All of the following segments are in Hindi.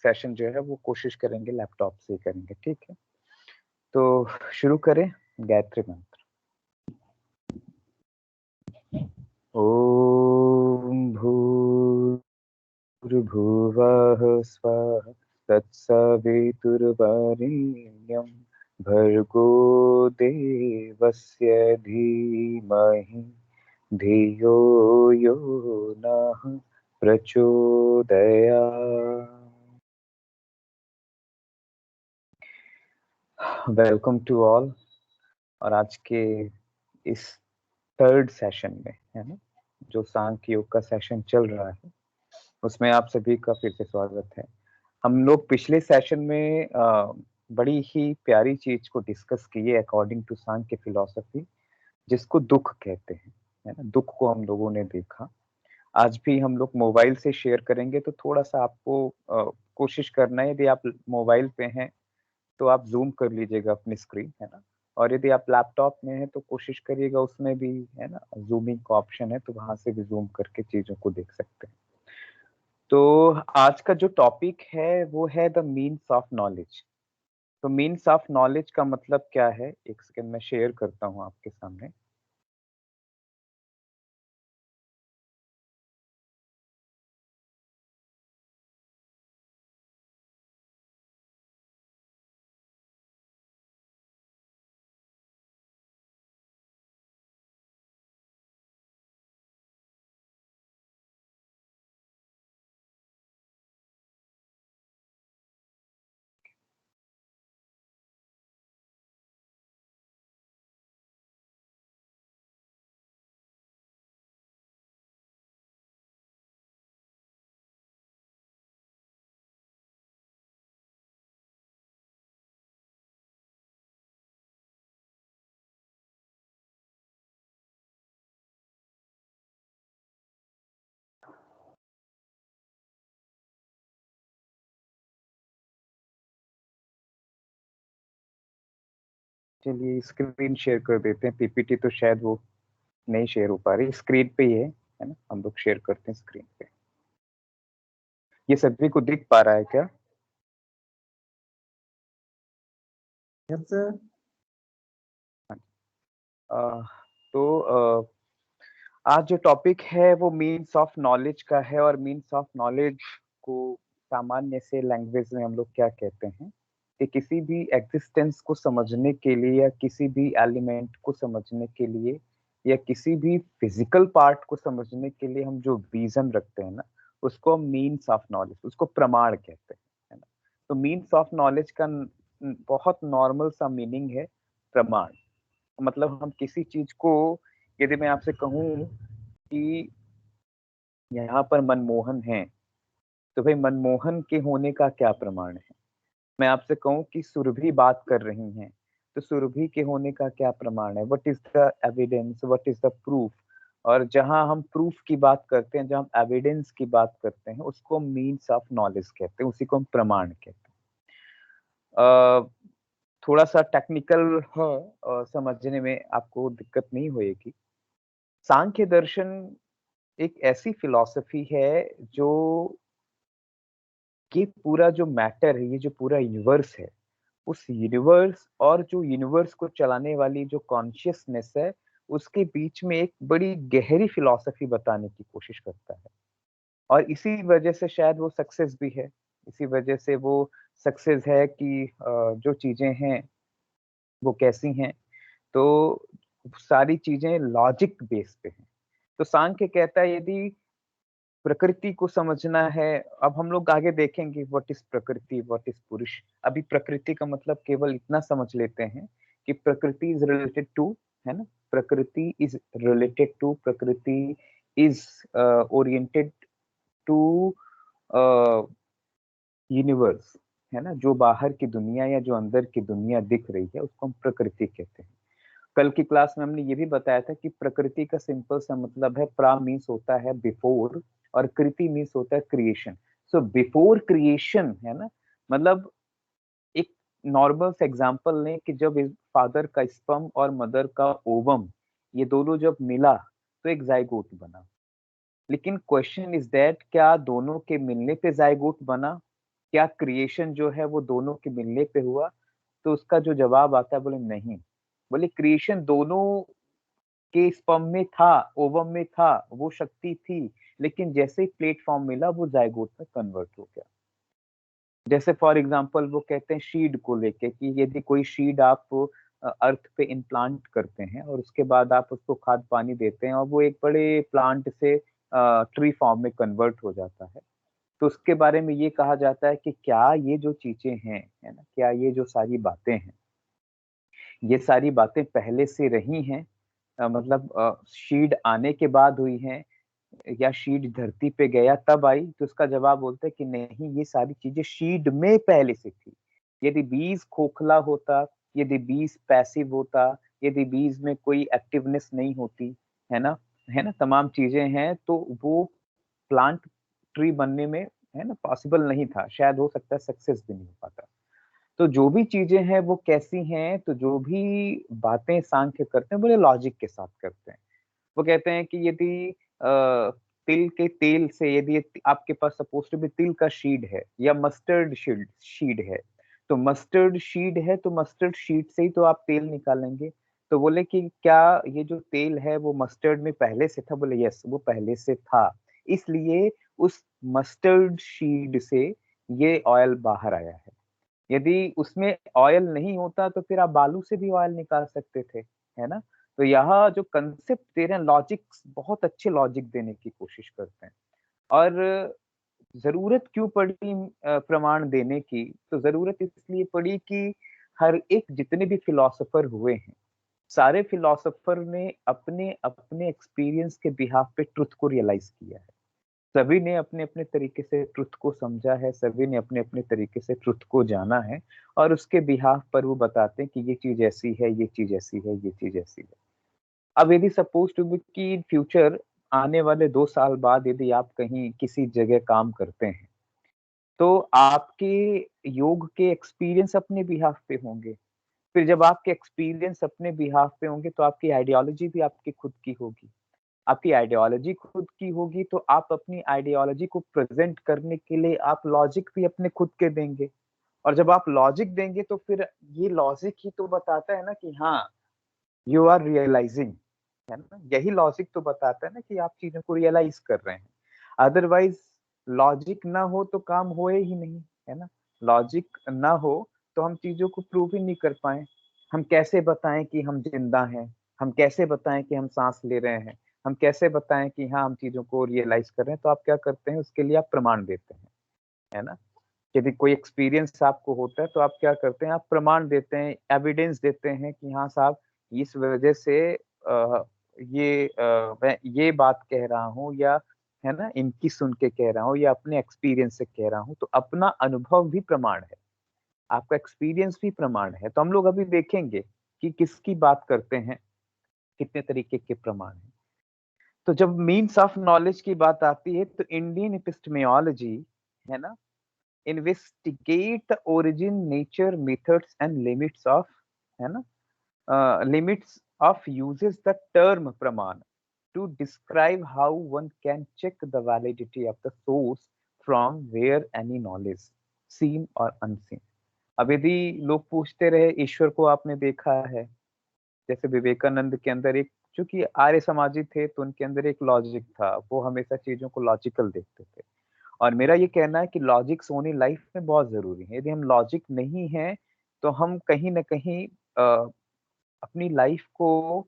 सेशन जो है वो कोशिश करेंगे लैपटॉप से ही करेंगे, ठीक है। तो शुरू करें गायत्री मंत्र। ओम भूर्भुवः स्वः तत्सवितुर्वरेण्यं भर्गो देवस्य धीमहि धियो यो नः प्रचोदयात्। Welcome to all. और आज के इस थर्ड सेशन में, है ना, जो सांख्य योग का सेशन चल रहा है, उसमें आप सभी का फिर से स्वागत है। हम लोग पिछले सेशन में बड़ी ही प्यारी चीज को डिस्कस किए अकॉर्डिंग टू सांख्य फिलॉसफी, जिसको दुख कहते हैं, है ना। दुख को हम लोगों ने देखा। आज भी हम लोग मोबाइल से शेयर करेंगे, तो थोड़ा सा आपको कोशिश करना है, यदि आप मोबाइल पे हैं तो आप जूम कर लीजिएगा अपनी स्क्रीन, है ना। और यदि आप लैपटॉप में हैं तो कोशिश करिएगा, उसमें भी है ना जूमिंग का ऑप्शन है, तो वहां से भी जूम करके चीजों को देख सकते हैं। तो आज का जो टॉपिक है वो है द मीन्स ऑफ नॉलेज। तो मीन्स ऑफ नॉलेज का मतलब क्या है, एक सेकंड में शेयर करता हूं आपके सामने। चलिए स्क्रीन शेयर कर देते हैं। पीपीटी तो शायद वो नहीं शेयर हो पा रही, स्क्रीन पे ही है ना। हम लोग शेयर करते हैं स्क्रीन पे। ये सभी को दिख पा रहा है क्या? Yes sir. तो आज जो टॉपिक है वो मीन्स ऑफ नॉलेज का है। और मीन्स ऑफ नॉलेज को सामान्य से लैंग्वेज में हम लोग क्या कहते हैं कि किसी भी एग्जिस्टेंस को समझने के लिए, या किसी भी एलिमेंट को समझने के लिए, या किसी भी फिजिकल पार्ट को समझने के लिए हम जो रीजन रखते हैं ना, उसको हम मीन्स ऑफ नॉलेज, उसको प्रमाण कहते हैं, है ना। तो मीन्स ऑफ नॉलेज का बहुत नॉर्मल सा मीनिंग है प्रमाण। मतलब हम किसी चीज को, यदि मैं आपसे कहूं कि यहाँ पर मनमोहन है, तो भाई मनमोहन के होने का क्या प्रमाण है। मैं आपसे कहूं कि सुरभि बात कर रही हैं, तो सुरभि के होने का क्या प्रमाण है, what is the evidence, what is the proof. और जहां हम प्रूफ की बात करते हैं, जहां हम एविडेंस की बात करते हैं, उसको मीन्स ऑफ नॉलेज कहते हैं, उसी को हम प्रमाण कहते हैं। थोड़ा सा टेक्निकल है, समझने में आपको दिक्कत नहीं होएगी। सांख्य दर्शन एक ऐसी फिलॉसफी है जो, ये पूरा जो मैटर है, ये जो पूरा यूनिवर्स है, उस यूनिवर्स और जो यूनिवर्स को चलाने वाली जो कॉन्शियसनेस है, उसके बीच में एक बड़ी गहरी फिलॉसफी बताने की कोशिश करता है। और इसी वजह से शायद वो सक्सेस भी है। इसी वजह से वो सक्सेस है कि जो चीजें हैं वो कैसी हैं, तो सारी चीजें लॉजिक बेस पे हैं। तो सांख्य कहता है यदि प्रकृति को समझना है, अब हम लोग आगे देखेंगे व्हाट इज प्रकृति, व्हाट इज पुरुष। अभी प्रकृति का मतलब केवल इतना समझ लेते हैं कि प्रकृति इज रिलेटेड टू, है ना, प्रकृति इज रिलेटेड टू, प्रकृति इज ओरिएंटेड टू यूनिवर्स, है ना। जो बाहर की दुनिया या जो अंदर की दुनिया दिख रही है, उसको हम प्रकृति कहते हैं। कल की क्लास में हमने ये भी बताया था कि प्रकृति का सिंपल सा मतलब है, प्रा मीन्स होता है बिफोर, और कृति मीन्स होता है क्रिएशन। सो बिफोर क्रिएशन, है ना, मतलब एक नॉर्मल सा एग्जांपल लें कि जब फादर का स्पर्म और मदर का ओवम, ये दोनों जब मिला तो एक जाइगोट बना। लेकिन क्वेश्चन इज दैट क्या दोनों के मिलने पे जाइगोट बना, क्या क्रिएशन जो है वो दोनों के मिलने पे हुआ? तो उसका जो जवाब आता है, बोले नहीं। बोले क्रिएशन दोनों के स्पर्म में था, ओवम में था, वो शक्ति थी, लेकिन जैसे ही प्लेटफ़ॉर्म मिला वो ज़ायगोट में कन्वर्ट हो गया। जैसे फॉर एग्ज़ाम्पल वो कहते हैं सीड को लेके कि यदि कोई सीड आप अर्थ पे इम्प्लांट करते हैं और उसके बाद आप उसको खाद-पानी देते हैं और वो एक बड़े प्लांट से ट्री फॉर्म में कन्वर्ट हो जाता है। तो उसके बारे में ये कहा जाता है कि क्या ये जो चीज़ें हैं, है ना? क्या ये जो सारी बातें हैं, ये सारी बातें पहले से रही हैं? मतलब सीड आने के बाद हुई हैं या सीड धरती पे गया तब आई? तो उसका जवाब बोलते हैं कि नहीं, ये सारी चीज़ें सीड में पहले से थी। यदि बीज खोखला होता, यदि बीज पैसिव होता, यदि बीज में कोई एक्टिवनेस नहीं होती, है ना? है ना? तमाम चीज़ें हैं, तो वो प्लांट ट्री बनने में, है ना, पॉसिबल नहीं था। शायद हो सकता है सक्सेस भी नहीं हो पाता। तो जो भी चीज़ें हैं वो कैसी हैं, तो जो भी बातें सांख्य करते हैं, बड़े लॉजिक के साथ करते हैं। वो कहते हैं कि यदि तिल के तेल से यदि आपके पास सपोज़ टू बी तिल का सीड है या मस्टर्ड शील्ड सीड है, तो मस्टर्ड सीड है तो मस्टर्ड सीड से ही तो आप तेल निकालेंगे। तो बोले कि क्या ये जो तेल है वो मस्टर्ड में पहले से था? बोले यस, वो पहले से था। इसलिए उस मस्टर्ड सीड से ये ऑयल बाहर आया है। यदि उसमें ऑयल नहीं होता तो फिर आप बालू से भी ऑयल निकाल सकते थे, है ना? तो यहाँ जो कांसेप्ट दे रहे हैं लॉजिक्स, बहुत अच्छे लॉजिक देने की कोशिश करते हैं। और ज़रूरत क्यों पड़ी प्रमाण देने की? तो ज़रूरत इसलिए पड़ी कि हर एक जितने भी फिलॉसफर हुए हैं, सारे फिलॉसफर ने अपने-अपने एक्सपीरियंस के बिहाफ़ पे ट्रुथ को रियलाइज़ किया है। सभी ने अपने-अपने तरीके से ट्रुथ को समझा है, सभी ने अपने-अपने तरीके से ट्रुथ को जाना है और उसके बिहाफ़ पर वो बताते हैं कि ये चीज़ ऐसी है, ये चीज़ ऐसी है, ये चीज़ ऐसी है। अब यदि सपोज़ टू बी कि इन फ्यूचर आने वाले 2 साल बाद यदि आप कहीं किसी जगह काम करते हैं, तो आपके योग के एक्सपीरियंस अपने बिहाफ़ पे होंगे। फिर जब आपके एक्सपीरियंस अपने बिहाफ़ पे होंगे, तो आपकी आइडियोलॉजी भी आपकी खुद की होगी। आपकी आइडियोलॉजी खुद की होगी तो आप अपनी आइडियोलॉजी को प्रेज़ेंट करने के लिए आप लॉजिक भी अपने खुद के देंगे और जब आप लॉजिक देंगे तो फिर ये लॉजिक ही तो बताता है ना कि हाँ, यू आर रियलाइज़िंग, है ना? यही लॉजिक तो बताता है ना कि आप चीज़ों को रियलाइज़ कर रहे हैं। अदरवाइज़ लॉजिक ना हो तो काम होए ही नहीं, है ना? लॉजिक ना हो तो हम चीज़ों को प्रूव ही नहीं कर पाएँ। हम कैसे बताएँ कि हम ज़िंदा हैं? हम कैसे बताएँ कि हम साँस ले रहे हैं? हम कैसे बताएँ कि हाँ, हम चीज़ों को रियलाइज़ कर रहे हैं? तो आप क्या करते हैं उसके लिए आप प्रमाण देते हैं, है ना? यदि कोई एक्सपीरियंस आपको होता है तो आप क्या करते हैं, आप प्रमाण देते हैं, एविडेंस देते हैं कि हाँ साहब, इस वजह से मैं ये बात कह रहा हूँ या है ना, इनकी सुन के कह रहा हूँ या अपने एक्सपीरियंस से कह रहा हूँ, तो अपना अनुभव भी प्रमाण है, आपका एक्सपीरियंस भी प्रमाण है। तो हम लोग अभी देखेंगे कि किसकी बात करते हैं, कितने तरीके के प्रमाण हैं। तो जब मीन्स ऑफ नॉलेज की बात आती है तो इंडियन एपिस्टेमोलॉजी, है ना, investigate the origin, nature, methods and limits of, है ना, limits of uses the term praman to describe how one can check the validity of the source from where any knowledge seen or unseen। अब यदि लोग पूछते रहे ईश्वर को आपने देखा है, जैसे विवेकानंद के अंदर एक, चूंकि आर्य समाजी थे तो उनके अंदर एक लॉजिक था, वो हमेशा चीजों को लॉजिकल देखते थे। और मेरा ये कहना है कि लॉजिक्स होनी लाइफ में बहुत ज़रूरी है। यदि हम लॉजिक नहीं हैं, तो हम कहीं न कहीं अपनी लाइफ को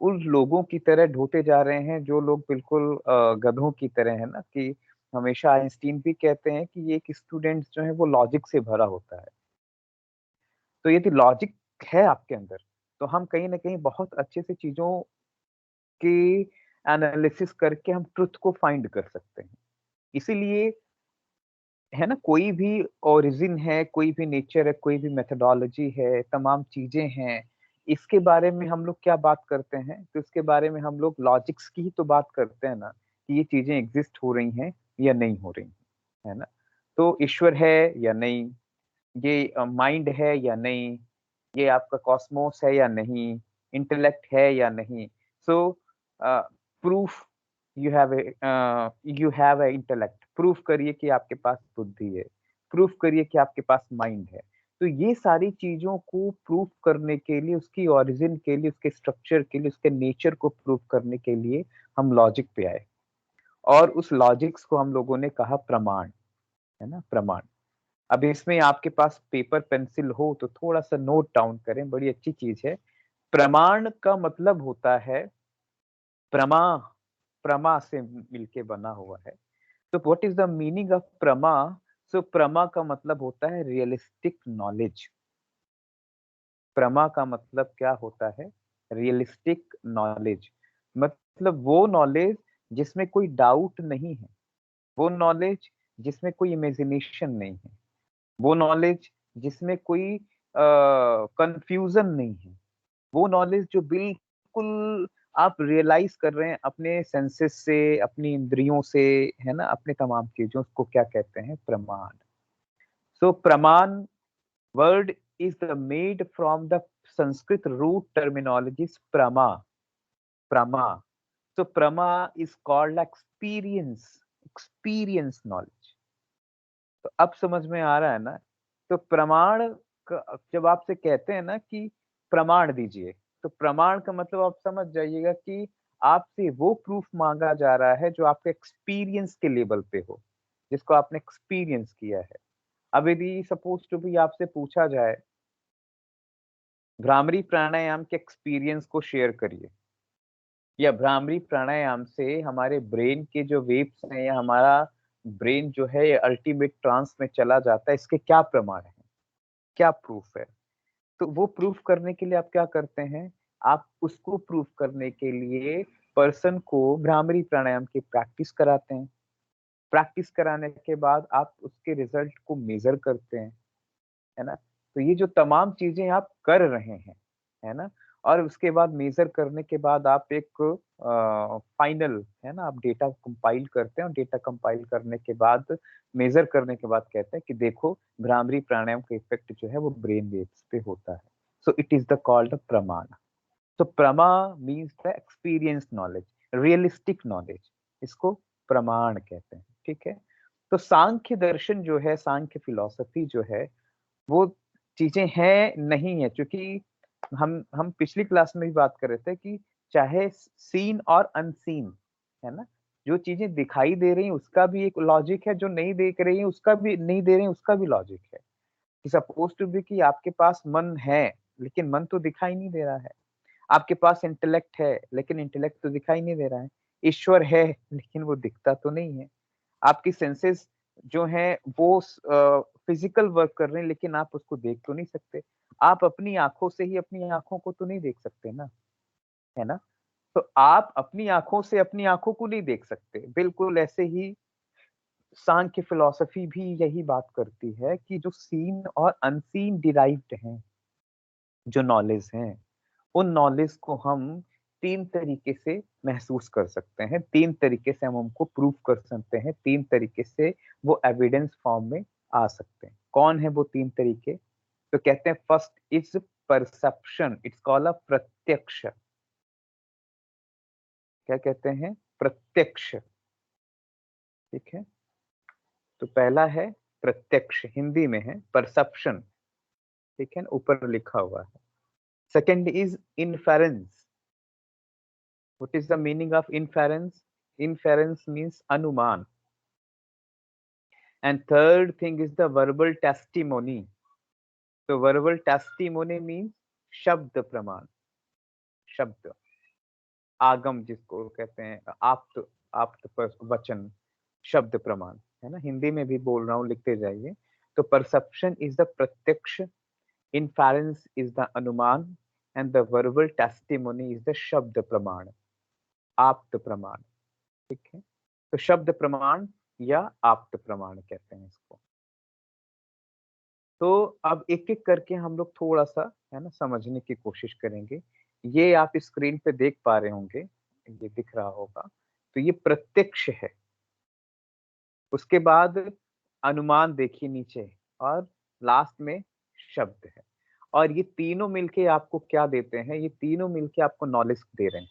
उन लोगों की तरह ढोते जा रहे हैं, जो लोग बिल्कुल गधों की तरह है ना, कि हमेशा आइंस्टीन भी कहते हैं कि एक स्टूडेंट जो है वो लॉजिक से भरा होता है। तो यदि लॉजिक है आपके अंदर, तो हम कहीं न कहीं बहुत अच्छे से चीज़ों की एनालिसिस करके हम ट्रुथ को फाइंड कर सकते हैं। इसीलिए है ना, कोई भी ओरिजिन है, कोई भी नेचर है, कोई भी मेथोडोलॉजी है, तमाम चीज़ें हैं, इसके बारे में हम लोग क्या बात करते हैं, तो इसके बारे में हम लोग लॉजिक्स की ही तो बात करते हैं ना, कि ये चीज़ें एग्ज़िस्ट हो रही हैं या नहीं हो रही, है ना? तो ईश्वर है या नहीं, ये माइंड है या नहीं, ये आपका कॉस्मोस है या नहीं, इंटेलेक्ट है या नहीं। So uh, proof you have a intellect, proof करिए कि आपके पास बुद्धि है। प्रूफ करिए कि आपके पास माइंड है। तो ये सारी चीजों को प्रूफ करने के लिए, उसकी ओरिजिन के लिए, उसके स्ट्रक्चर के लिए, उसके नेचर को प्रूफ करने के लिए हम लॉजिक पे आए, और उस लॉजिक्स को हम लोगों ने कहा प्रमाण, है ना, प्रमाण। अब इसमें आपके पास पेपर पेंसिल हो तो थोड़ा सा नोट डाउन करें, बड़ी अच्छी चीज है। प्रमाण का मतलब होता है, प्रमा, प्रमा से मिलके बना हुआ है। तो what is the meaning of प्रमा? सो प्रमा का मतलब होता है रियलिस्टिक नॉलेज। प्रमा का मतलब क्या होता है? रियलिस्टिक नॉलेज, मतलब वो नॉलेज जिसमें कोई डाउट नहीं है, वो नॉलेज जिसमें कोई इमेजिनेशन नहीं है, वो नॉलेज जिसमें कोई कंफ्यूजन नहीं है, वो नॉलेज जो बिल्कुल आप रियलाइज कर रहे हैं अपने सेंसेस से, अपनी इंद्रियों से, है ना, अपने तमाम चीजों को क्या कहते हैं? प्रमाण। सो प्रमाण word is made from the Sanskrit root terminologies prama, prama. So prama is called experience, experience knowledge. तो अब समझ में आ रहा है ना? तो प्रमाण जब आपसे कहते हैं ना कि प्रमाण दीजिए, तो प्रमाण का मतलब आप समझ जाइएगा कि आपसे वो प्रूफ मांगा जा रहा है जो आपके एक्सपीरियंस के लेवल पे हो, जिसको आपने एक्सपीरियंस किया है। अब यदि सपोज टू बी आपसे पूछा जाए, भ्रामरी प्राणायाम के एक्सपीरियंस को शेयर करिए, या भ्रामरी प्राणायाम से हमारे ब्रेन के जो वेव्स हैं, या हमारा ब्रेन जो है ये अल्टीमेट ट्रांस में चला जाता है, इसके क्या प्रमाण है, क्या प्रूफ है? तो वो प्रूफ करने के लिए आप क्या करते हैं? आप उसको प्रूफ करने के लिए पर्सन को भ्रामरी प्राणायाम की प्रैक्टिस कराते हैं। प्रैक्टिस कराने के बाद आप उसके रिजल्ट को मेजर करते हैं, है ना? तो ये जो तमाम चीज़ें आप कर रहे हैं, है ना? और उसके बाद मेज़र करने के बाद आप एक फाइनल, है ना, आप डेटा कंपाइल करते हैं, और डेटा कंपाइल करने के बाद, मेज़र करने के बाद कहते हैं कि देखो, भ्रामरी प्राणायाम का इफ़ेक्ट जो है वो ब्रेन वेव्स पे होता है। So it is the called प्रमाण। तो प्रमा means the experience knowledge, realistic knowledge, इसको प्रमाण कहते हैं, ठीक है? तो सांख्य दर्शन जो है, सांख्य फिलॉसफी जो है, वो चीज़ें हैं, नहीं है, क्योंकि हम पिछली क्लास में भी बात कर रहे थे कि चाहे सीन और अनसीन, है ना? जो चीज़ें दिखाई दे रही हैं उसका भी एक लॉजिक है, जो नहीं देख रही हैं उसका भी, नहीं दे रहे हैं उसका भी लॉजिक है। कि सपोज़ टू बी कि आपके पास मन है, लेकिन मन तो दिखाई नहीं दे रहा है। आपके पास इंटेलेक्ट है, लेकिन इंटेलेक्ट तो दिखाई नहीं दे रहा है। ईश्वर है, लेकिन वो दिखता तो नहीं है। आपकी सेंसेस जो हैं वो फिजिकल वर्क कर रहे हैं, लेकिन आप उसको देख तो नहीं सकते। आप अपनी आँखों से ही अपनी आँखों को तो नहीं देख सकते ना, है ना? तो आप अपनी आँखों से अपनी आँखों को नहीं देख सकते। बिल्कुल ऐसे ही सांख्य फिलॉसफी भी यही बात करती है कि जो सीन और अनसीन डिराइव्ड हैं, जो नॉलेज हैं, उन नॉलेज को हम 3 तरीके से महसूस कर सकते हैं, 3 तरीके से हम उनको प्रूव कर सकते हैं, 3 तरीके से वो एविडेंस फॉर्म में आ सकते हैं। कौन है वो 3 तरीके? तो कहते हैं first is perception, it's called a प्रत्यक्ष। क्या कहते हैं? प्रत्यक्ष, ठीक है? तो पहला है प्रत्यक्ष, हिंदी में है परसेप्शन, ठीक है? ऊपर लिखा हुआ है। Second is inference. What is the meaning of inference? Inference means anuman. And third thing is the verbal testimony. So verbal testimony means शब्द प्रमाण, शब्द, आगम जिसको कहते हैं, आप्त, वचन, शब्द प्रमाण, है ना? हिंदी में भी बोल रहा हूँ, लिखते जाइए। तो परसेप्शन इज द प्रत्यक्ष, इन्फेरेंस इज द अनुमान, and the verbal testimony is the शब्द प्रमाण, आप्त प्रमाण, ठीक है? तो शब्द प्रमाण या आप्त प्रमाण कहते हैं इसको। तो अब एक-एक करके हम लोग थोड़ा-सा, है ना, समझने की कोशिश करेंगे। ये आप स्क्रीन पे देख पा रहे होंगे, ये दिख रहा होगा। तो ये प्रत्यक्ष है। उसके बाद अनुमान देखिए नीचे, और लास्ट में शब्द है। और ये तीनों मिलके आपको क्या देते हैं? ये तीनों मिलके आपको नॉलेज दे रहे हैं।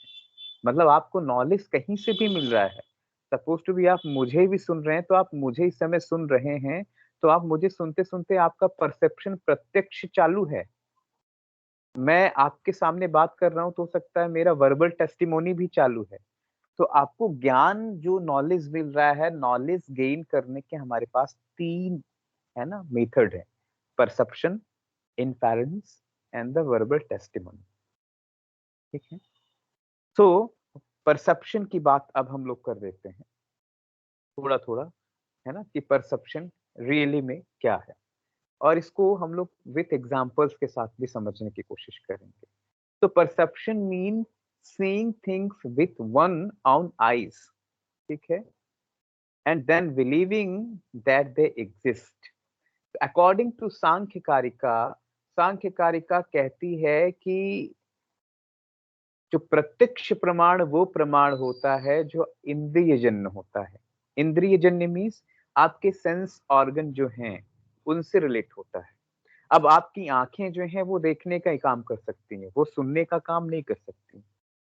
मतलब आपको नॉलेज कहीं से भी मिल रहा है। सपोज़ टू बी आप मुझे भी सुन रहे हैं, तो आप मुझे इस समय सुन रहे हैं, तो आप मुझे सुनते-सुनते आपका परसेप्शन प्रत्यक्ष चालू है। मैं आपके सामने बात कर रहा हूँ तो हो सकता है मेरा वर्बल टेस्टिमोनी भी चालू है। तो आपको ज्ञान जो नॉलेज मिल रहा है, नॉलेज गेन करने के हमारे पास 3 है ना मेथड है। Perception, inference and the verbal testimony. ठीक है? तो परसेप्शन की बात अब हम लोग कर देते हैं, थोड़ा-थोड़ा, है ना? कि परसेप्शन रियली में क्या है? और इसको हम लोग विथ एग्जांपल्स के साथ भी समझने की कोशिश करेंगे। तो perception mean seeing things with one's own eyes, ठीक है? And then believing that they exist. According to Samkhya Karika कहती है कि जो प्रत्यक्ष प्रमाण वो प्रमाण होता है जो इंद्रियजन्य होता है। इंद्रियजन्य मीन्स आपके सेंस ऑर्गन जो हैं, उनसे रिलेट होता है। अब आपकी आँखें जो हैं वो देखने का ही काम कर सकती हैं, वो सुनने का काम नहीं कर सकती।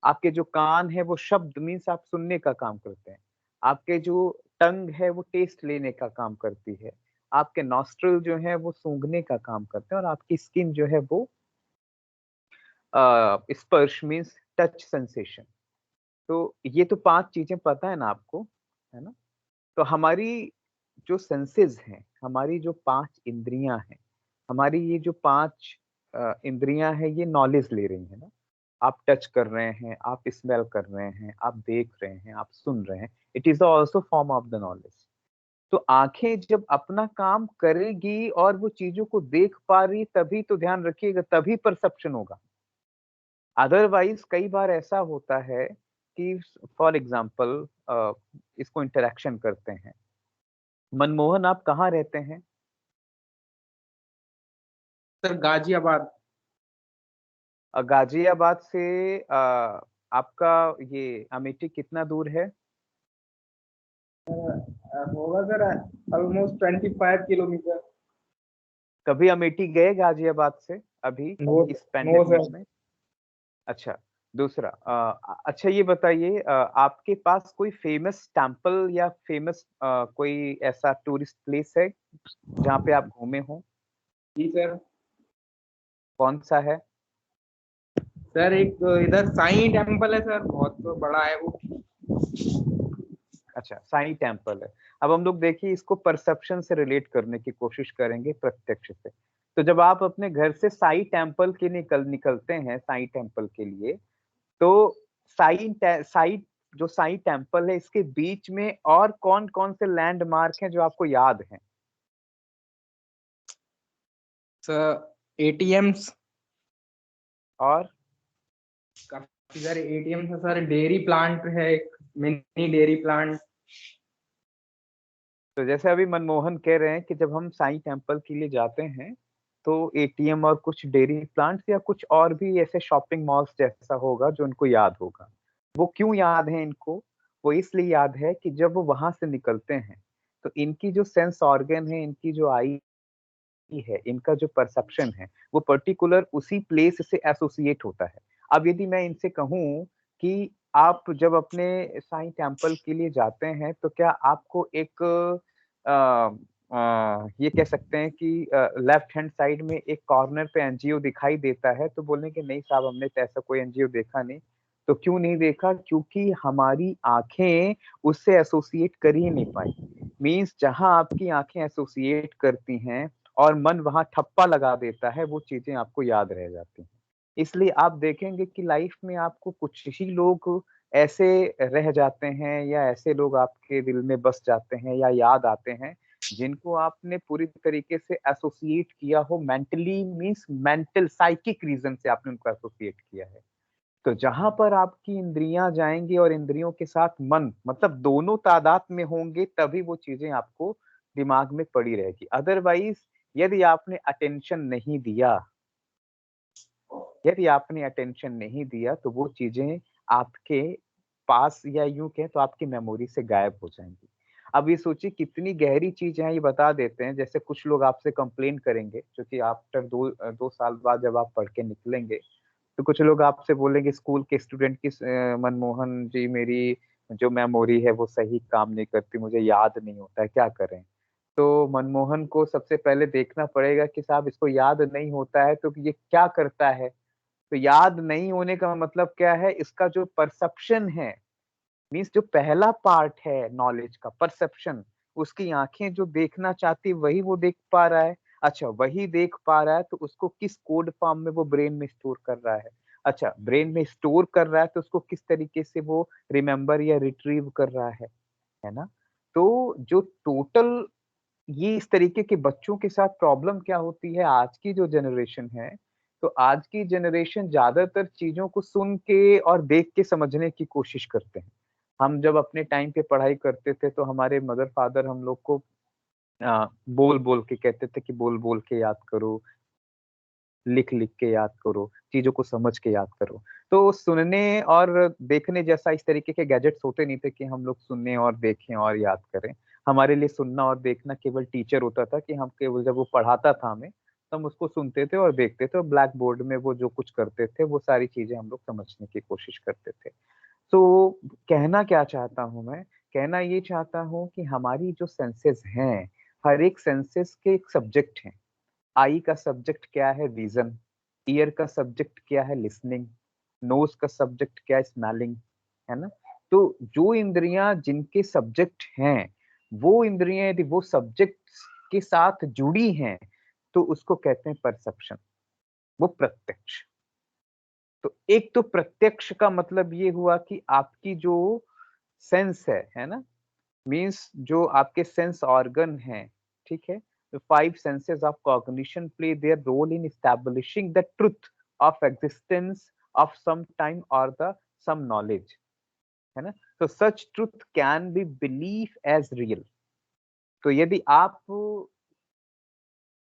आपके जो कान है वो शब्द मीन्स आप सुनने का काम करते हैं। आपके जो टंग है वो टेस्ट लेने का काम करती है। आपके नॉस्ट्रिल जो है वो सूंघने का काम करते हैं और आपकी स्किन जो है वो स्पर्श मीन्स टच सेंसेशन। तो ये तो 5 चीज़ें पता है ना आपको, है ना? तो हमारी जो सेंसेस हैं, हमारी जो 5 इंद्रियाँ हैं, हमारी ये जो 5 इंद्रियाँ हैं, ये नॉलेज ले रही हैं ना। आप टच कर रहे हैं, आप स्मेल कर रहे हैं, आप देख रहे हैं, आप सुन रहे हैं। It is also form of the knowledge. तो आँखें जब अपना काम करेगी और वो चीज़ों को देख पा रही, तभी तो ध्यान रखिएगा, तभी परसेप्शन होगा। अदरवाइज़ कई बार ऐसा होता है कि फॉर एग्ज़ाम्पल इसको इंटरैक्शन करते हैं। मनमोहन आप कहाँ रहते हैं? सर गाजियाबाद। गाज़ियाबाद से आपका ये अमेठी कितना दूर है? होगा सर ऑलमोस्ट 25 किलोमीटर। कभी अमेठी गए गाज़ियाबाद से अभी नो। इस नो पैंडेमिक सर। में? अच्छा, दूसरा अच्छा ये बताइए आपके पास कोई फ़ेमस टेम्पल या फ़ेमस कोई ऐसा टूरिस्ट प्लेस है, जहाँ पे आप घूमे हों? जी सर। कौन-सा है? सर एक इधर साईं टेम्पल है सर, बहुत तो बड़ा है वो। अच्छा, साईं टेम्पल है। अब हम लोग देखिए इसको परसेप्शन से रिलेट करने की कोशिश करेंगे प्रत्यक्ष से। तो जब आप अपने घर से साईं टेम्पल के निकलते हैं साईं टेम्पल के लिए, तो साईं जो साईं टेम्पल है इसके बीच में और कौन-कौन से लैंडमार्क हैं जो आपको याद हैं? सर एटीएम्स, और काफी सारे एटीएम्स है सर, डेयरी प्लांट है, एक मिनी डेयरी प्लांट। तो जैसे अभी मनमोहन कह रहे हैं कि जब हम साईं टेम्पल के लिए जाते हैं, तो एटीएम और कुछ डेयरी प्लांट्स या कुछ और भी ऐसे शॉपिंग मॉल्स जैसा होगा जो उनको याद होगा। वो क्यों याद है इनको? वो इसलिए याद है कि जब वो वहाँ से निकलते हैं, तो इनकी जो सेंस ऑर्गन है, इनकी जो आई है, इनका जो परसेप्शन है, वो पर्टिकुलर उसी प्लेस से एसोसिएट होता है। अब यदि मैं इनसे कहूँ कि आप जब अपने साईं टेम्पल के लिए जाते हैं, तो क्या आपको एक ये कह सकते हैं कि लेफ्ट हैंड साइड में एक कॉर्नर पे एनजीओ दिखाई देता है, तो बोलेंगे नहीं साहब हमने तो ऐसा कोई एनजीओ देखा नहीं। तो क्यों नहीं देखा? क्योंकि हमारी आँखें उससे एसोसिएट कर ही नहीं पाई। मीन्स जहाँ आपकी आँखें एसोसिएट करती हैं और मन वहाँ ठप्पा लगा देता है, वो चीज़ें आपको याद रह जाती हैं। इसलिए आप देखेंगे कि लाइफ़ में आपको कुछ ही लोग ऐसे रह जाते हैं या ऐसे लोग आपके दिल में बस जाते हैं या याद आते हैं, जिनको आपने पूरी तरीके से एसोसिएट किया हो mentally means mental psychic reason से आपने उनको एसोसिएट किया है। तो जहाँ पर आपकी इंद्रियाँ जाएँगी और इंद्रियों के साथ मन मतलब दोनों तादाद में होंगे तभी वो चीज़ें आपको दिमाग में पड़ी रहेगी। अदरवाइज़ यदि आपने अटेंशन नहीं दिया तो वो चीज़ें आपके पास या यूँ कहें तो आपकी मेमोरी से गायब हो जाएँगी। अब ये सोचिए कितनी गहरी चीज़ है ये बता देते हैं, जैसे कुछ लोग आपसे कंप्लेन करेंगे क्योंकि आफ्टर 2 साल बाद जब आप पढ़ के निकलेंगे तो कुछ लोग आपसे बोलेंगे स्कूल के स्टूडेंट की मनमोहन जी मेरी जो मेमोरी है वो सही काम नहीं करती, मुझे याद नहीं होता है, क्या करें? तो मनमोहन को सबसे पहले देखना पड़ेगा कि साहब इसको याद नहीं होता है तो ये क्या करता है। तो याद नहीं होने का मतलब क्या है, इसका जो परसेप्शन है, मीन्स जो पहला पार्ट है नॉलेज का, परसेप्शन, उसकी आंखें जो देखना चाहती वही वो देख पा रहा है। अच्छा, वही देख पा रहा है तो उसको किस कोड फॉर्म में वो ब्रेन में स्टोर कर रहा है। अच्छा, ब्रेन में स्टोर कर रहा है तो उसको किस तरीके से वो रिमेम्बर या रिट्रीव कर रहा है ना। तो जो टोटल ये इस तरीके के बच्चों के साथ प्रॉब्लम क्या होती है, आज की जो जनरेशन है, तो आज की जनरेशन ज़्यादातर चीज़ों को सुन के और देख के समझने की कोशिश करते हैं। हम जब अपने टाइम पे पढ़ाई करते थे तो हमारे मदर-फादर हम लोग को बोल-बोल के कहते थे कि बोल-बोल के याद करो, लिख-लिख के याद करो, चीज़ों को समझ के याद करो। तो सुनने और देखने जैसा इस तरीके के गैजेट्स होते नहीं थे कि हम लोग सुने और देखें और याद करें। हमारे लिए सुनना और देखना केवल टीचर होता था कि हम केवल जब वो पढ़ाता था हमें, तो हम उसको सुनते थे और देखते थे और ब्लैक बोर्ड में वो जो कुछ करते थे, वो सारी चीज़ें हम लोग समझने की कोशिश करते थे। तो कहना क्या चाहता हूँ मैं? कहना ये चाहता हूँ कि हमारी जो सेंसेस हैं, हर एक सेंसेस के एक सब्जेक्ट हैं। आई का सब्जेक्ट क्या है? विज़न। ईयर का सब्जेक्ट क्या है? लिसनिंग। नोज़ का सब्जेक्ट क्या है? स्मेलिंग, है ना? तो जो इंद्रियाँ जिनके सब्जेक्ट हैं, वो इंद्रियाँ यदि वो सब्जेक्ट्स के साथ जुड़ी हैं, तो उसको कहते हैं परसेप्शन, वो प्रत्यक्ष। तो एक तो प्रत्यक्ष का मतलब ये हुआ कि आपकी जो सेंस है ना? मीन्स जो आपके सेंस ऑर्गन हैं, ठीक है? The 5 senses of cognition play their role in establishing the truth of existence of some time or the some knowledge, है ना? So such truth can be believed as real. तो यदि आप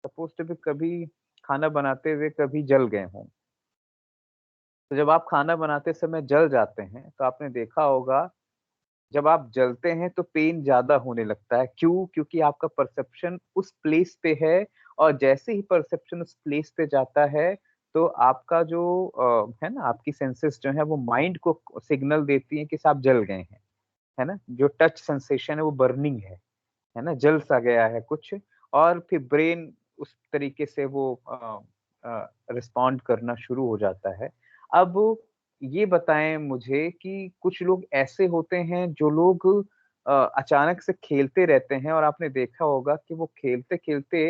सपोज टू बी कभी खाना बनाते हुए कभी जल गए हों, तो जब आप खाना बनाते समय जल जाते हैं, तो आपने देखा होगा जब आप जलते हैं तो पेन ज़्यादा होने लगता है। क्यों? क्योंकि आपका परसेप्शन उस प्लेस पे है और जैसे ही परसेप्शन उस प्लेस पे जाता है, तो आपका जो है ना, आपकी सेंसेस जो है वो माइंड को सिग्नल देती हैं कि साहब जल गए हैं, है ना? जो टच सेंसेशन है वो बर्निंग है ना? जल-सा गया है कुछ और फिर ब्रेन उस तरीके से वो रिस्पॉन्ड करना शुरू हो जाता है। अब ये बताएँ मुझे कि कुछ लोग ऐसे होते हैं जो लोग अचानक से खेलते रहते हैं और आपने देखा होगा कि वो खेलते-खेलते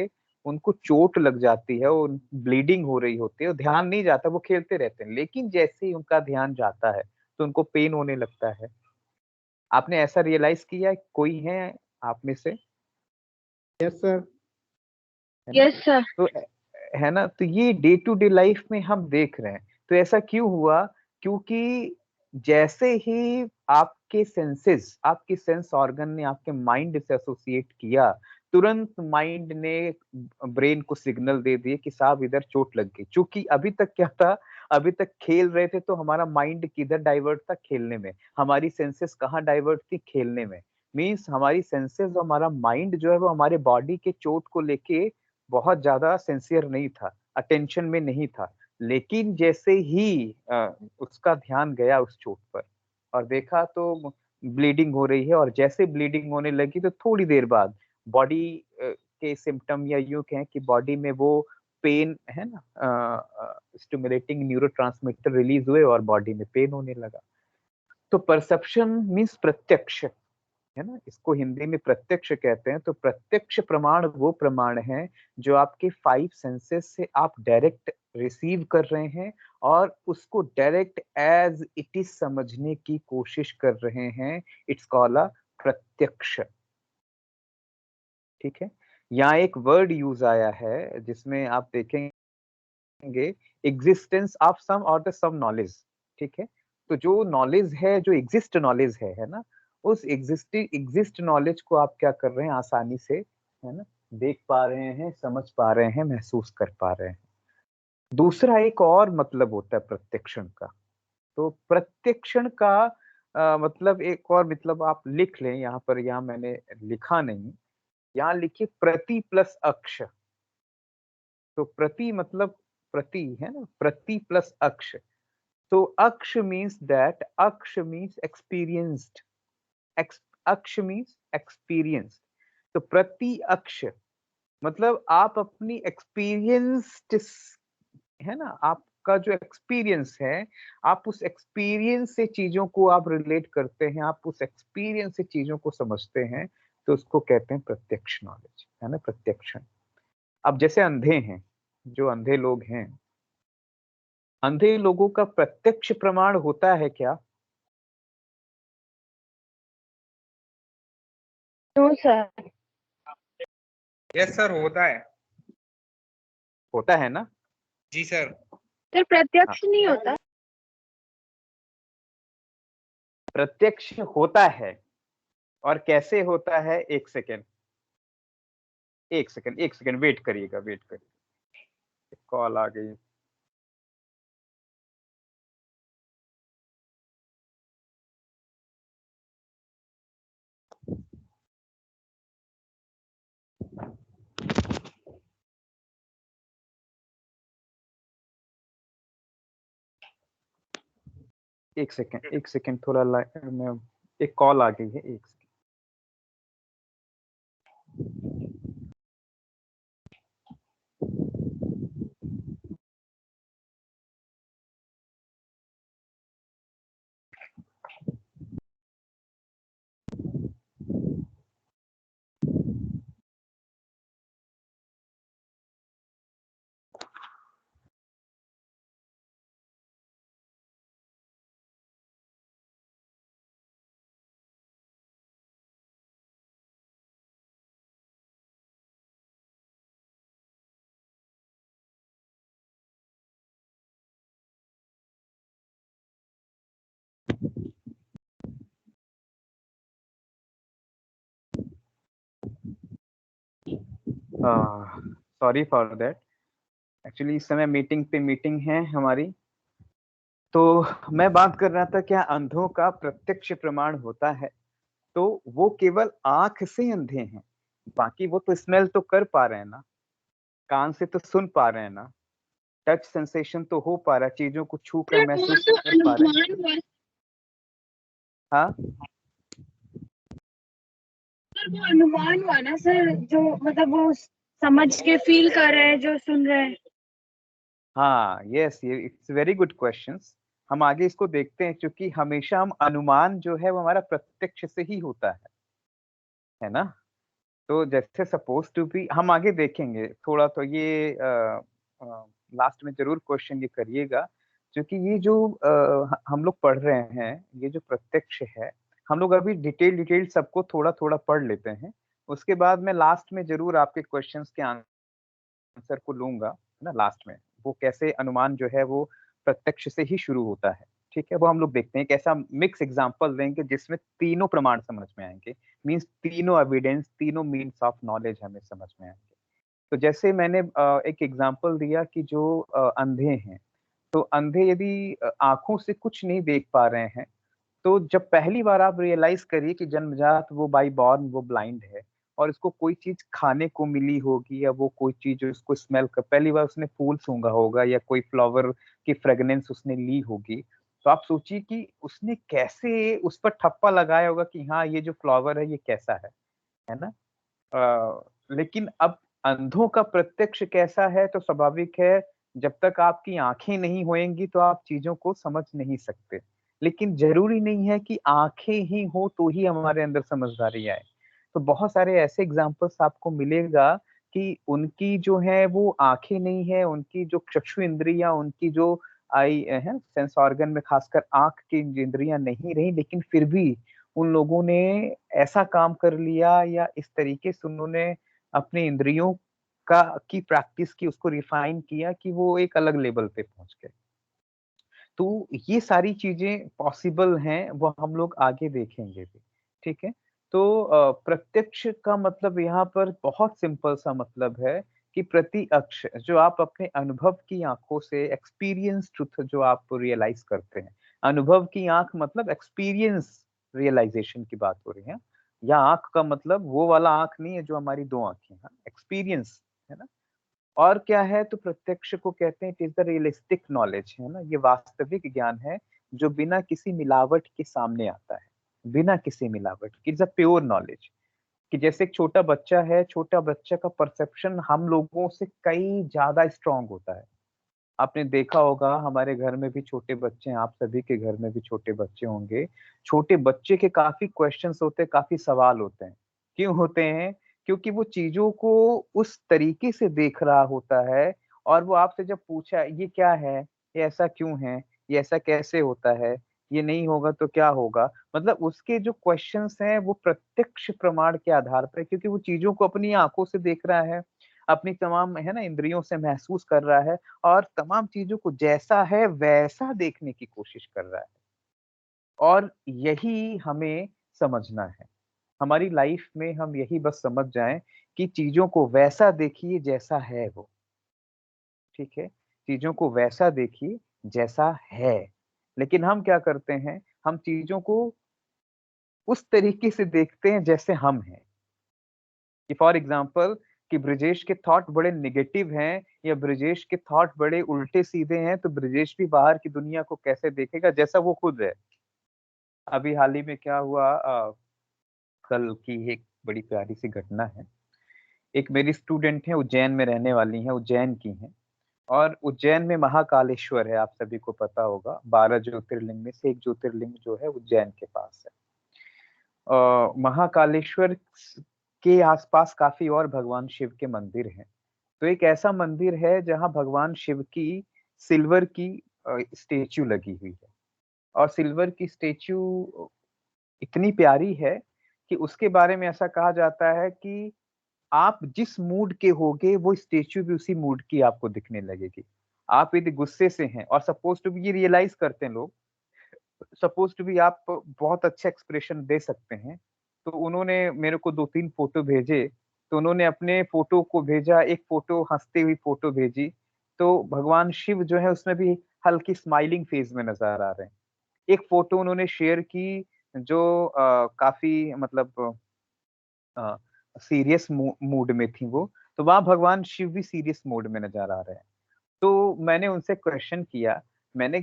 उनको चोट लग जाती है, वो ब्लीडिंग हो रही होती है, और ध्यान नहीं जाता, वो खेलते रहते हैं। लेकिन जैसे ही उनका ध्यान जाता है, तो उनको पेन होने लगता है। आपने ऐसा रियलाइज़ किया है? कोई है आप में से? Yes sir. है ना? Yes sir. तो है ना? तो ये डे टू डे लाइफ में हम देख रहे हैं। तो ऐसा क्यों हुआ? क्योंकि जैसे ही आपके सेंसेस, आपके सेंस ऑर्गन ने आपके माइंड से एसोसिएट किया, तुरंत माइंड ने ब्रेन को सिग्नल दे दिए कि साहब इधर चोट लग गई। चूँकि अभी तक क्या था, अभी तक खेल रहे थे तो हमारा माइंड किधर डाइवर्ट था? खेलने में। हमारी सेंसेस कहाँ डाइवर्ट थी? खेलने में। मीन्स हमारी सेंसेस और हमारा माइंड जो है वो हमारे बॉडी के चोट को लेके बहुत ज़्यादा सिंसियर नहीं था, अटेंशन में नहीं था। लेकिन जैसे ही उसका ध्यान गया उस चोट पर और देखा तो ब्लीडिंग हो रही है, और जैसे ब्लीडिंग होने लगी तो थोड़ी देर बाद बॉडी के सिम्पटम, या यूँ कहें कि बॉडी में वो पेन है ना, स्टिमुलेटिंग न्यूरोट्रांसमीटर रिलीज़ हुए और बॉडी में पेन होने लगा। तो परसेप्शन मीन्स प्रत्यक्ष, है ना? इसको हिंदी में प्रत्यक्ष कहते हैं। तो प्रत्यक्ष प्रमाण वो प्रमाण है जो आपके 5 सेंसेस से आप डायरेक्ट रिसीव कर रहे हैं और उसको डायरेक्ट एज़ इट इज़ समझने की कोशिश कर रहे हैं। इट्स कॉल्ड अ प्रत्यक्ष, ठीक है? यहाँ एक वर्ड यूज़ आया है जिसमें आप देखेंगे एक्जिस्टेंस ऑफ सम और द सम नॉलेज, ठीक है? तो जो नॉलेज है, जो एग्जिस्ट नॉलेज है ना? उस एग्जिस्ट नॉलेज को आप क्या कर रहे हैं आसानी से, है ना? देख पा रहे हैं, समझ पा रहे हैं, महसूस कर पा रहे हैं। दूसरा एक और मतलब होता है प्रत्यक्षण का। तो प्रत्यक्षण का मतलब एक और मतलब आप लिख लें यहाँ पर, यहाँ मैंने लिखा नहीं, यहाँ लिखिए प्रति प्लस अक्ष। तो प्रति मतलब प्रति, है ना? प्रति प्लस अक्ष। So Aksh means that, Aksh means experienced. Aksh means experienced. तो प्रति अक्ष मतलब आप अपनी एक्सपीरियंस्ड है ना, आपका जो एक्सपीरियंस है, आप उस एक्सपीरियंस से चीज़ों को आप रिलेट करते हैं, आप उस एक्सपीरियंस से चीज़ों को समझते हैं, तो उसको कहते हैं प्रत्यक्ष नॉलेज, है ना, प्रत्यक्षण। अब जैसे अंधे हैं, जो अंधे लोग हैं, अंधे लोगों का प्रत्यक्ष प्रमाण होता है क्या? No sir. यस सर, होता है। होता है ना? जी सर। सर हाँ, प्रत्यक्ष नहीं होता। प्रत्यक्ष होता है और कैसे होता है? 1 सेकंड, 1 सेकंड, 1 सेकंड वेट करिएगा, वेट करिए। कॉल आ गई। एक सेकंड थोड़ा मैं एक कॉल आ गई है, 1 second. Sorry for that. Actually इस समय मीटिंग पे मीटिंग है हमारी। तो मैं बात कर रहा था क्या अंधों का प्रत्यक्ष प्रमाण होता है, तो वो केवल आँख से अंधे हैं। बाकी वो तो स्मेल तो कर पा रहे हैं ना, कान से तो सुन पा रहे हैं ना, टच सेंसेशन तो हो पा रहा है, चीज़ों को छू कर सर वो महसूस तो कर पा रहे हैं। अनुमान हुआ। हाँ? सर वो अनुमान हुआ ना सर, जो मतलब वो समझ के फील कर रहे हैं जो सुन रहे हैं। हाँ, यस, ये इट्स वेरी गुड क्वेश्चंस। हम आगे इसको देखते हैं क्योंकि हमेशा हम अनुमान जो है वो हमारा प्रत्यक्ष से ही होता है ना? तो जैसे सपोज़ टू बी हम आगे देखेंगे थोड़ा तो ये लास्ट में ज़रूर क्वेश्चन ये करिएगा क्योंकि ये जो हम लोग पढ़ रहे हैं, ये जो प्रत्यक्ष है, हम लोग अभी डिटेल सबको थोड़ा-थोड़ा पढ़ लेते हैं। उसके बाद मैं लास्ट में ज़रूर आपके क्वेश्चंस के आंसर को लूँगा, है ना लास्ट में। वो कैसे अनुमान जो है वो प्रत्यक्ष से ही शुरू होता है, ठीक है? वो हम लोग देखते हैं, एक ऐसा मिक्स एग्ज़ाम्पल देंगे जिसमें तीनों प्रमाण समझ में आएँगे। मीन्स तीनों एविडेंस, तीनों मीन्स ऑफ नॉलेज हमें समझ में आएँगे। तो जैसे मैंने एक एग्ज़ाम्पल दिया कि जो अंधे हैं, तो अंधे यदि आँखों से कुछ नहीं देख पा रहे हैं, तो जब पहली बार आप रियलाइज़ करिए कि जन्मजात वो बाय बॉर्न वो ब्लाइंड है और इसको कोई चीज़ खाने को मिली होगी या वो कोई चीज़ उसको स्मेल क पहली बार उसने फूल सूँघा होगा या कोई फ्लावर की फ्रेग्रेंस उसने ली होगी। तो आप सोचिए कि उसने कैसे उस पर ठप्पा लगाया होगा कि हाँ, ये जो फ्लावर है ये कैसा है ना? लेकिन अब अंधों का प्रत्यक्ष कैसा है तो स्वाभाविक है जब तक आपकी आँखें नहीं होएँगी तो आप चीज़ों को समझ नहीं सकते। लेकिन ज़रूरी नहीं है कि आँखें ही हों तो ही हमारे अंदर समझदारी आए। तो बहुत सारे ऐसे एग्ज़ाम्पल्स आपको मिलेगा कि उनकी जो है वो आँखें नहीं है, उनकी जो चक्षु इंद्रियाँ, उनकी जो आई है सेंस ऑर्गन में खासकर आँख की इंद्रियाँ नहीं रही लेकिन फिर भी उन लोगों ने ऐसा काम कर लिया या इस तरीके से उन्होंने अपने इंद्रियों का की प्रैक्टिस की, उसको रिफाइन किया कि वो एक अलग लेवल पे पहुँच गए। तो ये सारी चीज़ें पॉसिबल हैं, वो हम लोग आगे देखेंगे भी, ठीक है? तो प्रत्यक्ष का मतलब यहाँ पर बहुत सिंपल सा मतलब है कि प्रति अक्ष जो आप अपने अनुभव की आँखों से एक्सपीरियंस ट्रुथ जो आप रियलाइज़ करते हैं। अनुभव की आँख मतलब एक्सपीरियंस रियलाइज़ेशन की बात हो रही है। या आँख का मतलब वो वाला आँख नहीं है जो हमारी 2 आँखें हैं, एक्सपीरियंस, है ना? और क्या है तो प्रत्यक्ष को कहते हैं it is the realistic knowledge है ना, ये वास्तविक ज्ञान है जो बिना किसी मिलावट के सामने आता है, बिना किसी मिलावट के इट्स अ प्योर नॉलेज। कि जैसे एक छोटा बच्चा है, छोटा बच्चा का परसेप्शन हम लोगों से कई ज्यादा स्ट्रांग होता है। आपने देखा होगा हमारे घर में भी छोटे बच्चे हैं, आप सभी के घर में भी छोटे बच्चे होंगे। छोटे बच्चे के काफ़ी क्वेश्चन्स होते हैं, काफ़ी सवाल होते हैं। क्यों होते हैं? क्योंकि वो चीज़ों को उस तरीके से देख रहा होता है और वो आपसे जब पूछा ये क्या है? ये ऐसा क्यों है? ये ऐसा कैसे होता है? ये नहीं होगा तो क्या होगा? मतलब उसके जो क्वेश्चन्स हैं वो प्रत्यक्ष प्रमाण के आधार पर क्योंकि वो चीज़ों को अपनी आँखों से देख रहा है, अपनी तमाम है ना इंद्रियों से महसूस कर रहा है और तमाम चीज़ों को जैसा है वैसा देखने की कोशिश कर रहा है और यही हमें समझना है। हमारी लाइफ में हम यही बस समझ जाएँ कि चीज़ों को वैसा देखिए जैसा है वो, ठीक है? चीज़ों को वैसा देखिए जैसा है। लेकिन हम क्या करते हैं, हम चीज़ों को उस तरीके से देखते हैं जैसे हम हैं। कि फॉर एग्जांपल कि ब्रिजेश के थॉट बड़े नेगेटिव हैं या ब्रिजेश के थॉट बड़े उल्टे-सीधे हैं, तो ब्रिजेश भी बाहर की दुनिया को कैसे देखेगा जैसा वो खुद है। अभी हाल ही में क्या हुआ कल की एक बड़ी प्यारी-सी घटना है। एक मेरी स्टूडेंट है, उज्जैन में रहने वाली हैं, उज्जैन की हैं और उज्जैन में महाकालेश्वर है, आप सभी को पता होगा। 12 ज्योतिर्लिंग में से एक ज्योतिर्लिंग जो है उज्जैन के पास है। महाकालेश्वर के आसपास काफ़ी और भगवान शिव के मंदिर हैं। तो एक ऐसा मंदिर है जहाँ भगवान शिव की सिल्वर की स्टैच्यू लगी हुई है और सिल्वर की स्टैच्यू इतनी प्यारी है कि उसके बारे में ऐसा कहा जाता है कि आप जिस मूड के होगे वो स्टैच्यू भी उसी मूड की आपको दिखने लगेगी। आप यदि गुस्से से हैं और सपोज़ टू बी ये रियलाइज़ करते हैं लोग सपोज़ टू बी आप बहुत अच्छा एक्सप्रेशन दे सकते हैं। तो उन्होंने मेरे को 2-3 फ़ोटो भेजे, तो उन्होंने अपने फ़ोटो को भेजा, एक फ़ोटो हँसती हुई फ़ोटो भेजी, तो भगवान शिव जो है उसमें भी हल्की स्माइलिंग फ़ेज़ में नज़र आ रहे हैं। एक फ़ोटो उन्होंने शेयर की जो काफ़ी मतलब अ, सीरियस मूड में थी वो, तो वहाँ भगवान शिव भी सीरियस मूड में नज़र आ रहे हैं। तो मैंने उनसे क्वेश्चन किया, मैंने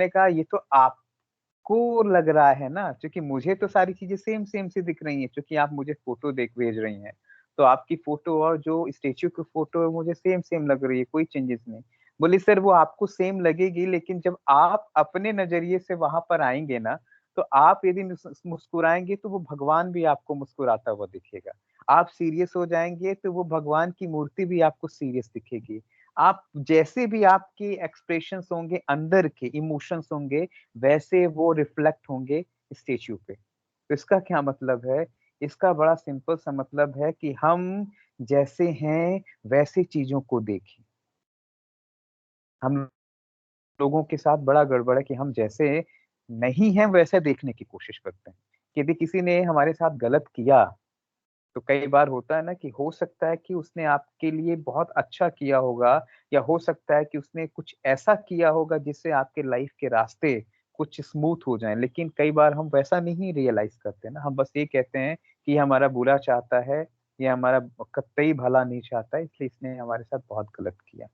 कहा ये तो आपको लग रहा है ना, क्योंकि मुझे तो सारी चीज़ें सेम सेम सी दिख रही हैं, क्योंकि आप मुझे फ़ोटो देख भेज रही हैं। तो आपकी फ़ोटो और जो स्टैच्यू की फ़ोटो है मुझे सेम सेम लग रही है, कोई चेंजेस नहीं। बोली सर वो आपको सेम लगेगी लेकिन जब आप अपने नज़रिए से वहाँ पर आएँगे ना, तो आप यदि मुस्कुराएँगे तो वो भगवान भी आपको मुस्कुराता हुआ दिखेगा। आप सीरियस हो जाएँगे तो वो भगवान की मूर्ति भी आपको सीरियस दिखेगी। आप जैसे भी आपके एक्सप्रेशंस होंगे अंदर के इमोशंस होंगे, वैसे वो रिफ्लेक्ट होंगे स्टैच्यू पे। तो इसका क्या मतलब है? इसका बड़ा सिंपल सा मतलब है कि हम जैसे हैं वैसे चीज़ों को देखें। हम लोगों के साथ बड़ा गड़बड़ है कि हम जैसे नहीं हैं वैसे देखने की कोशिश करते हैं। यदि किसी ने हमारे साथ गलत किया तो कई बार होता है ना कि हो सकता है कि उसने आपके लिए बहुत अच्छा किया होगा या हो सकता है कि उसने कुछ ऐसा किया होगा जिससे आपके लाइफ के रास्ते कुछ स्मूथ हो जाएँ। लेकिन कई बार हम वैसा नहीं रियलाइज़ करते ना, हम बस ये कहते हैं कि ये हमारा बुरा चाहता है, ये हमारा कतई भला नहीं चाहता है इसलिए इसने हमारे साथ बहुत गलत किया।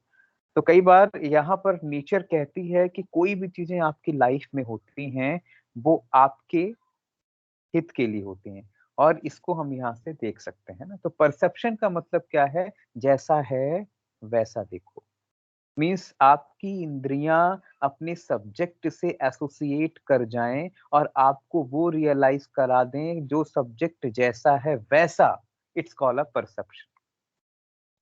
तो कई बार यहाँ पर नेचर कहती है कि कोई भी चीज़ें आपकी लाइफ में होती हैं, वो आपके हित के लिए होती हैं और इसको हम यहाँ से देख सकते हैं ना। तो परसेप्शन का मतलब क्या है? जैसा है वैसा देखो। मीन्स आपकी इंद्रियाँ अपने सब्जेक्ट से एसोसिएट कर जाएँ और आपको वो रियलाइज़ करा दें जो सब्जेक्ट जैसा है वैसा, इट्स कॉल्ड अ परसेप्शन।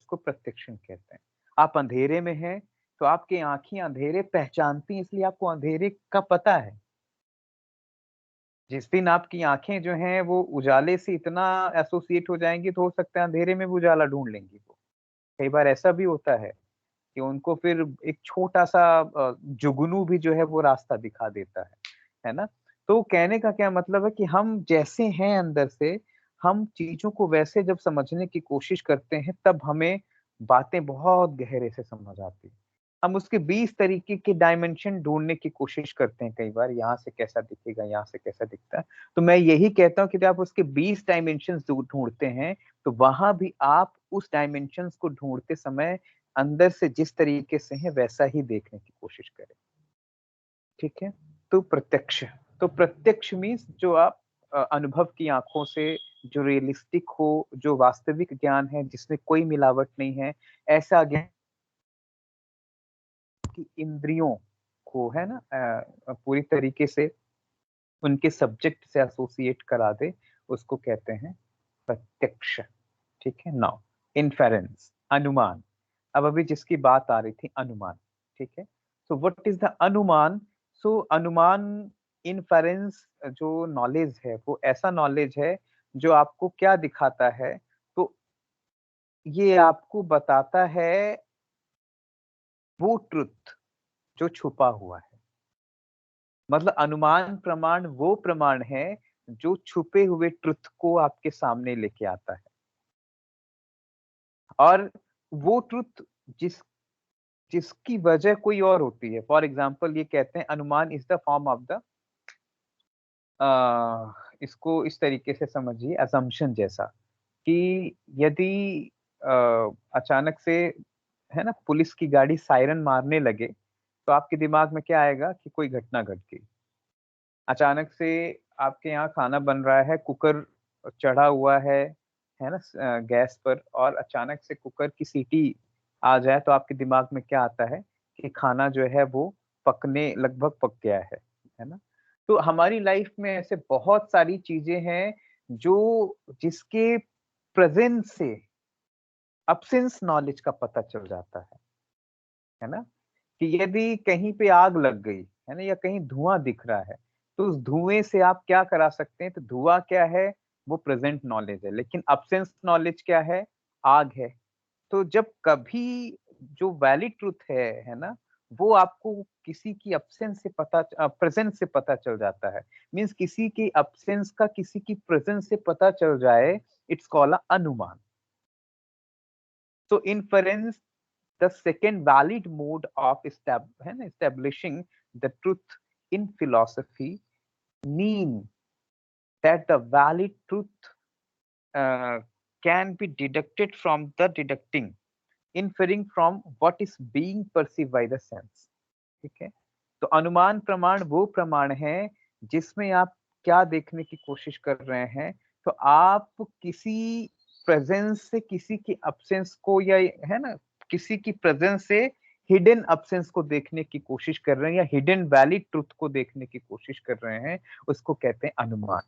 इसको प्रत्यक्षण कहते हैं। आप अंधेरे में हैं, तो आपकी आँखें अंधेरे पहचानती हैं इसलिए आपको अंधेरे का पता है। जिस दिन आपकी आँखें जो हैं वो उजाले से इतना एसोसिएट हो जाएँगी तो हो सकता है अंधेरे में भी उजाला ढूँढ लेंगी वो। कई बार ऐसा भी होता है कि उनको फिर एक छोटा-सा जुगनू भी जो है वो रास्ता दिखा देता है ना? तो कहने का क्या मतलब है कि हम जैसे हैं अंदर से, हम चीज़ों को वैसे जब समझने की कोशिश करते हैं तब हमें बातें बहुत गहरे से समझ आती हैं। हम उसके 20 तरीके के डायमेंशन ढूँढने की कोशिश करते हैं कई बार, यहाँ से कैसा दिखेगा, यहाँ से कैसा दिखता है। तो मैं यही कहता हूँ कि जब आप उसके 20 डायमेंशंस ढूँढते हैं, तो वहाँ भी आप उस डायमेंशंस को ढूँढते समय अंदर से जिस तरीके से है वैसा ही देखने की कोशिश करें, ठीक है? तो प्रत्यक्ष मीन्स जो आप अनुभव की आंखों से, जो रियलिस्टिक हो, जो वास्तविक ज्ञान है, जिसमें कोई मिलावट नहीं है, ऐसा ज्ञान की इंद्रियों को है ना पूरी तरीके से उनके सब्जेक्ट से एसोसिएट करा दे, उसको कहते हैं प्रत्यक्ष। ठीक है, नाउ इन्फेरेंस, अनुमान। अब अभी जिसकी बात आ रही थी अनुमान, ठीक है। सो व्हाट इज द अनुमान? सो अनुमान, इन्फेरेंस जो नॉलेज है वो ऐसा नॉलेज है जो आपको क्या दिखाता है, तो ये आपको बताता है वो ट्रुथ जो छुपा हुआ है। मतलब अनुमान प्रमाण वो प्रमाण है जो छुपे हुए ट्रुथ को आपके सामने लेके आता है। और वो ट्रुथ जिस जिसकी वजह कोई और होती है। फॉर एग्जाम्पल ये कहते हैं अनुमान is the form of the, इसको इस तरीके से समझिए असम्पशन जैसा, कि यदि अचानक से है ना पुलिस की गाड़ी सायरन मारने लगे, तो आपके दिमाग में क्या आएगा कि कोई घटना घट गई। अचानक से आपके यहाँ खाना बन रहा है, कुकर चढ़ा हुआ है ना गैस पर, और अचानक से कुकर की सीटी आ जाए तो आपके दिमाग में क्या आता है कि खाना जो है वो पकने लगभग पक गया है ना? तो हमारी लाइफ में ऐसे बहुत सारी चीजें हैं जो जिसके प्रेजेंस से अब्सेंस नॉलेज का पता चल जाता है ना? कि यदि कहीं पे आग लग गई, है ना, या कहीं धुआं दिख रहा है, तो उस धुएं से आप क्या करा सकते हैं? तो धुआं क्या है? वो प्रेजेंट नॉलेज है, लेकिन अब्सेंस नॉलेज क्या है? आग है। तो जब कभी जो वैलिड ट्रुथ है ना, वो आपको किसी की अब्सेंस से प्रेजेंस से पता चल जाता है। मीन्स किसी की अब्सेंस का किसी की प्रेजेंस से पता चल जाए, इट्स कॉल्ड अ अनुमान। So inference, the second valid mode of establishing the truth in philosophy, mean that the valid truth uh, can be deducted from the deducting, inferring from what is being perceived by the sense. ठीक है, तो अनुमान प्रमाण वो प्रमाण है जिसमें आप क्या देखने की कोशिश कर रहे हैं, तो आप किसी प्रेजेंस से किसी की अब्सेंस को, या है ना किसी की प्रेजेंस से हिडन अब्सेंस को देखने की कोशिश कर रहे हैं, या हिडन वैलिड ट्रुथ को देखने की कोशिश कर रहे हैं, उसको कहते हैं अनुमान।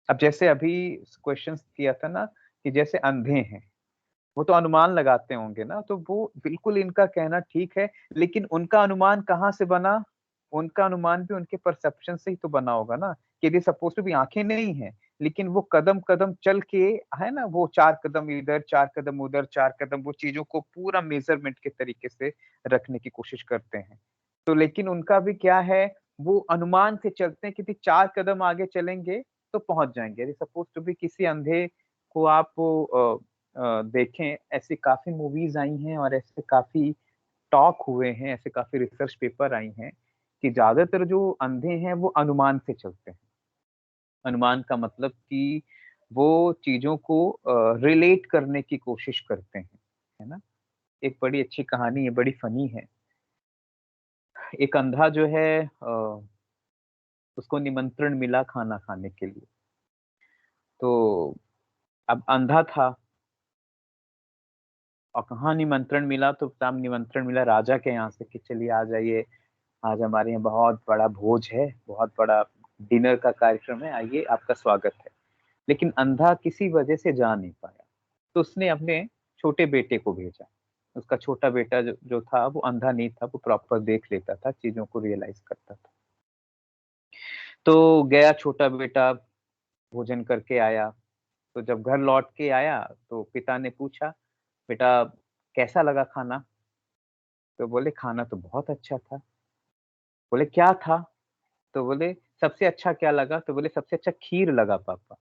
अब जैसे अभी क्वेश्चन किया था ना कि जैसे अंधे हैं, वो तो अनुमान लगाते होंगे ना, तो वो बिल्कुल इनका कहना ठीक है, लेकिन उनका अनुमान कहाँ से बना? उनका अनुमान भी उनके परसेप्शन से ही तो बना होगा ना, कि यदि सपोज टू भी आंखें नहीं है, लेकिन वो कदम कदम चल के, है ना, वो 4 कदम इधर 4 कदम उधर 4 कदम, वो चीजों को पूरा मेजरमेंट के तरीके से रखने की कोशिश करते हैं। तो लेकिन उनका भी क्या है, वो अनुमान से चलते हैं कि यदि 4 कदम आगे चलेंगे तो पहुंच जाएंगे। यदि सपोज टू भी किसी अंधे को आप देखें, ऐसी काफ़ी मूवीज़ आई हैं और ऐसे काफ़ी टॉक हुए हैं, ऐसे काफ़ी रिसर्च पेपर आई हैं कि ज़्यादातर जो अंधे हैं वो अनुमान से चलते हैं। अनुमान का मतलब कि वो चीज़ों को रिलेट करने की कोशिश करते हैं, है ना? एक बड़ी अच्छी कहानी है, बड़ी फ़नी है। एक अंधा जो है उसको निमंत्रण मिला खाना खाने के लिए। तो अब अंधा था और कहाँ निमंत्रण मिला, तो साहब निमंत्रण मिला राजा के यहाँ से कि चलिए आ जाइए, आज हमारे यहाँ बहुत बड़ा भोज है, बहुत बड़ा डिनर का कार्यक्रम है, आइए आपका स्वागत है। लेकिन अंधा किसी वजह से जा नहीं पाया, तो उसने अपने छोटे बेटे को भेजा। उसका छोटा बेटा जो था वो अंधा नहीं था, वो प्रॉपर देख लेता था, चीज़ों को रियलाइज़ करता था। तो गया छोटा बेटा, भोजन करके आया, तो जब घर लौट के आया तो पिता ने पूछा, "बेटा कैसा लगा खाना?" तो बोले, "खाना तो बहुत अच्छा था।" बोले, "क्या था?" तो बोले, "सबसे अच्छा क्या लगा?" तो बोले, "सबसे अच्छा खीर लगा पापा।"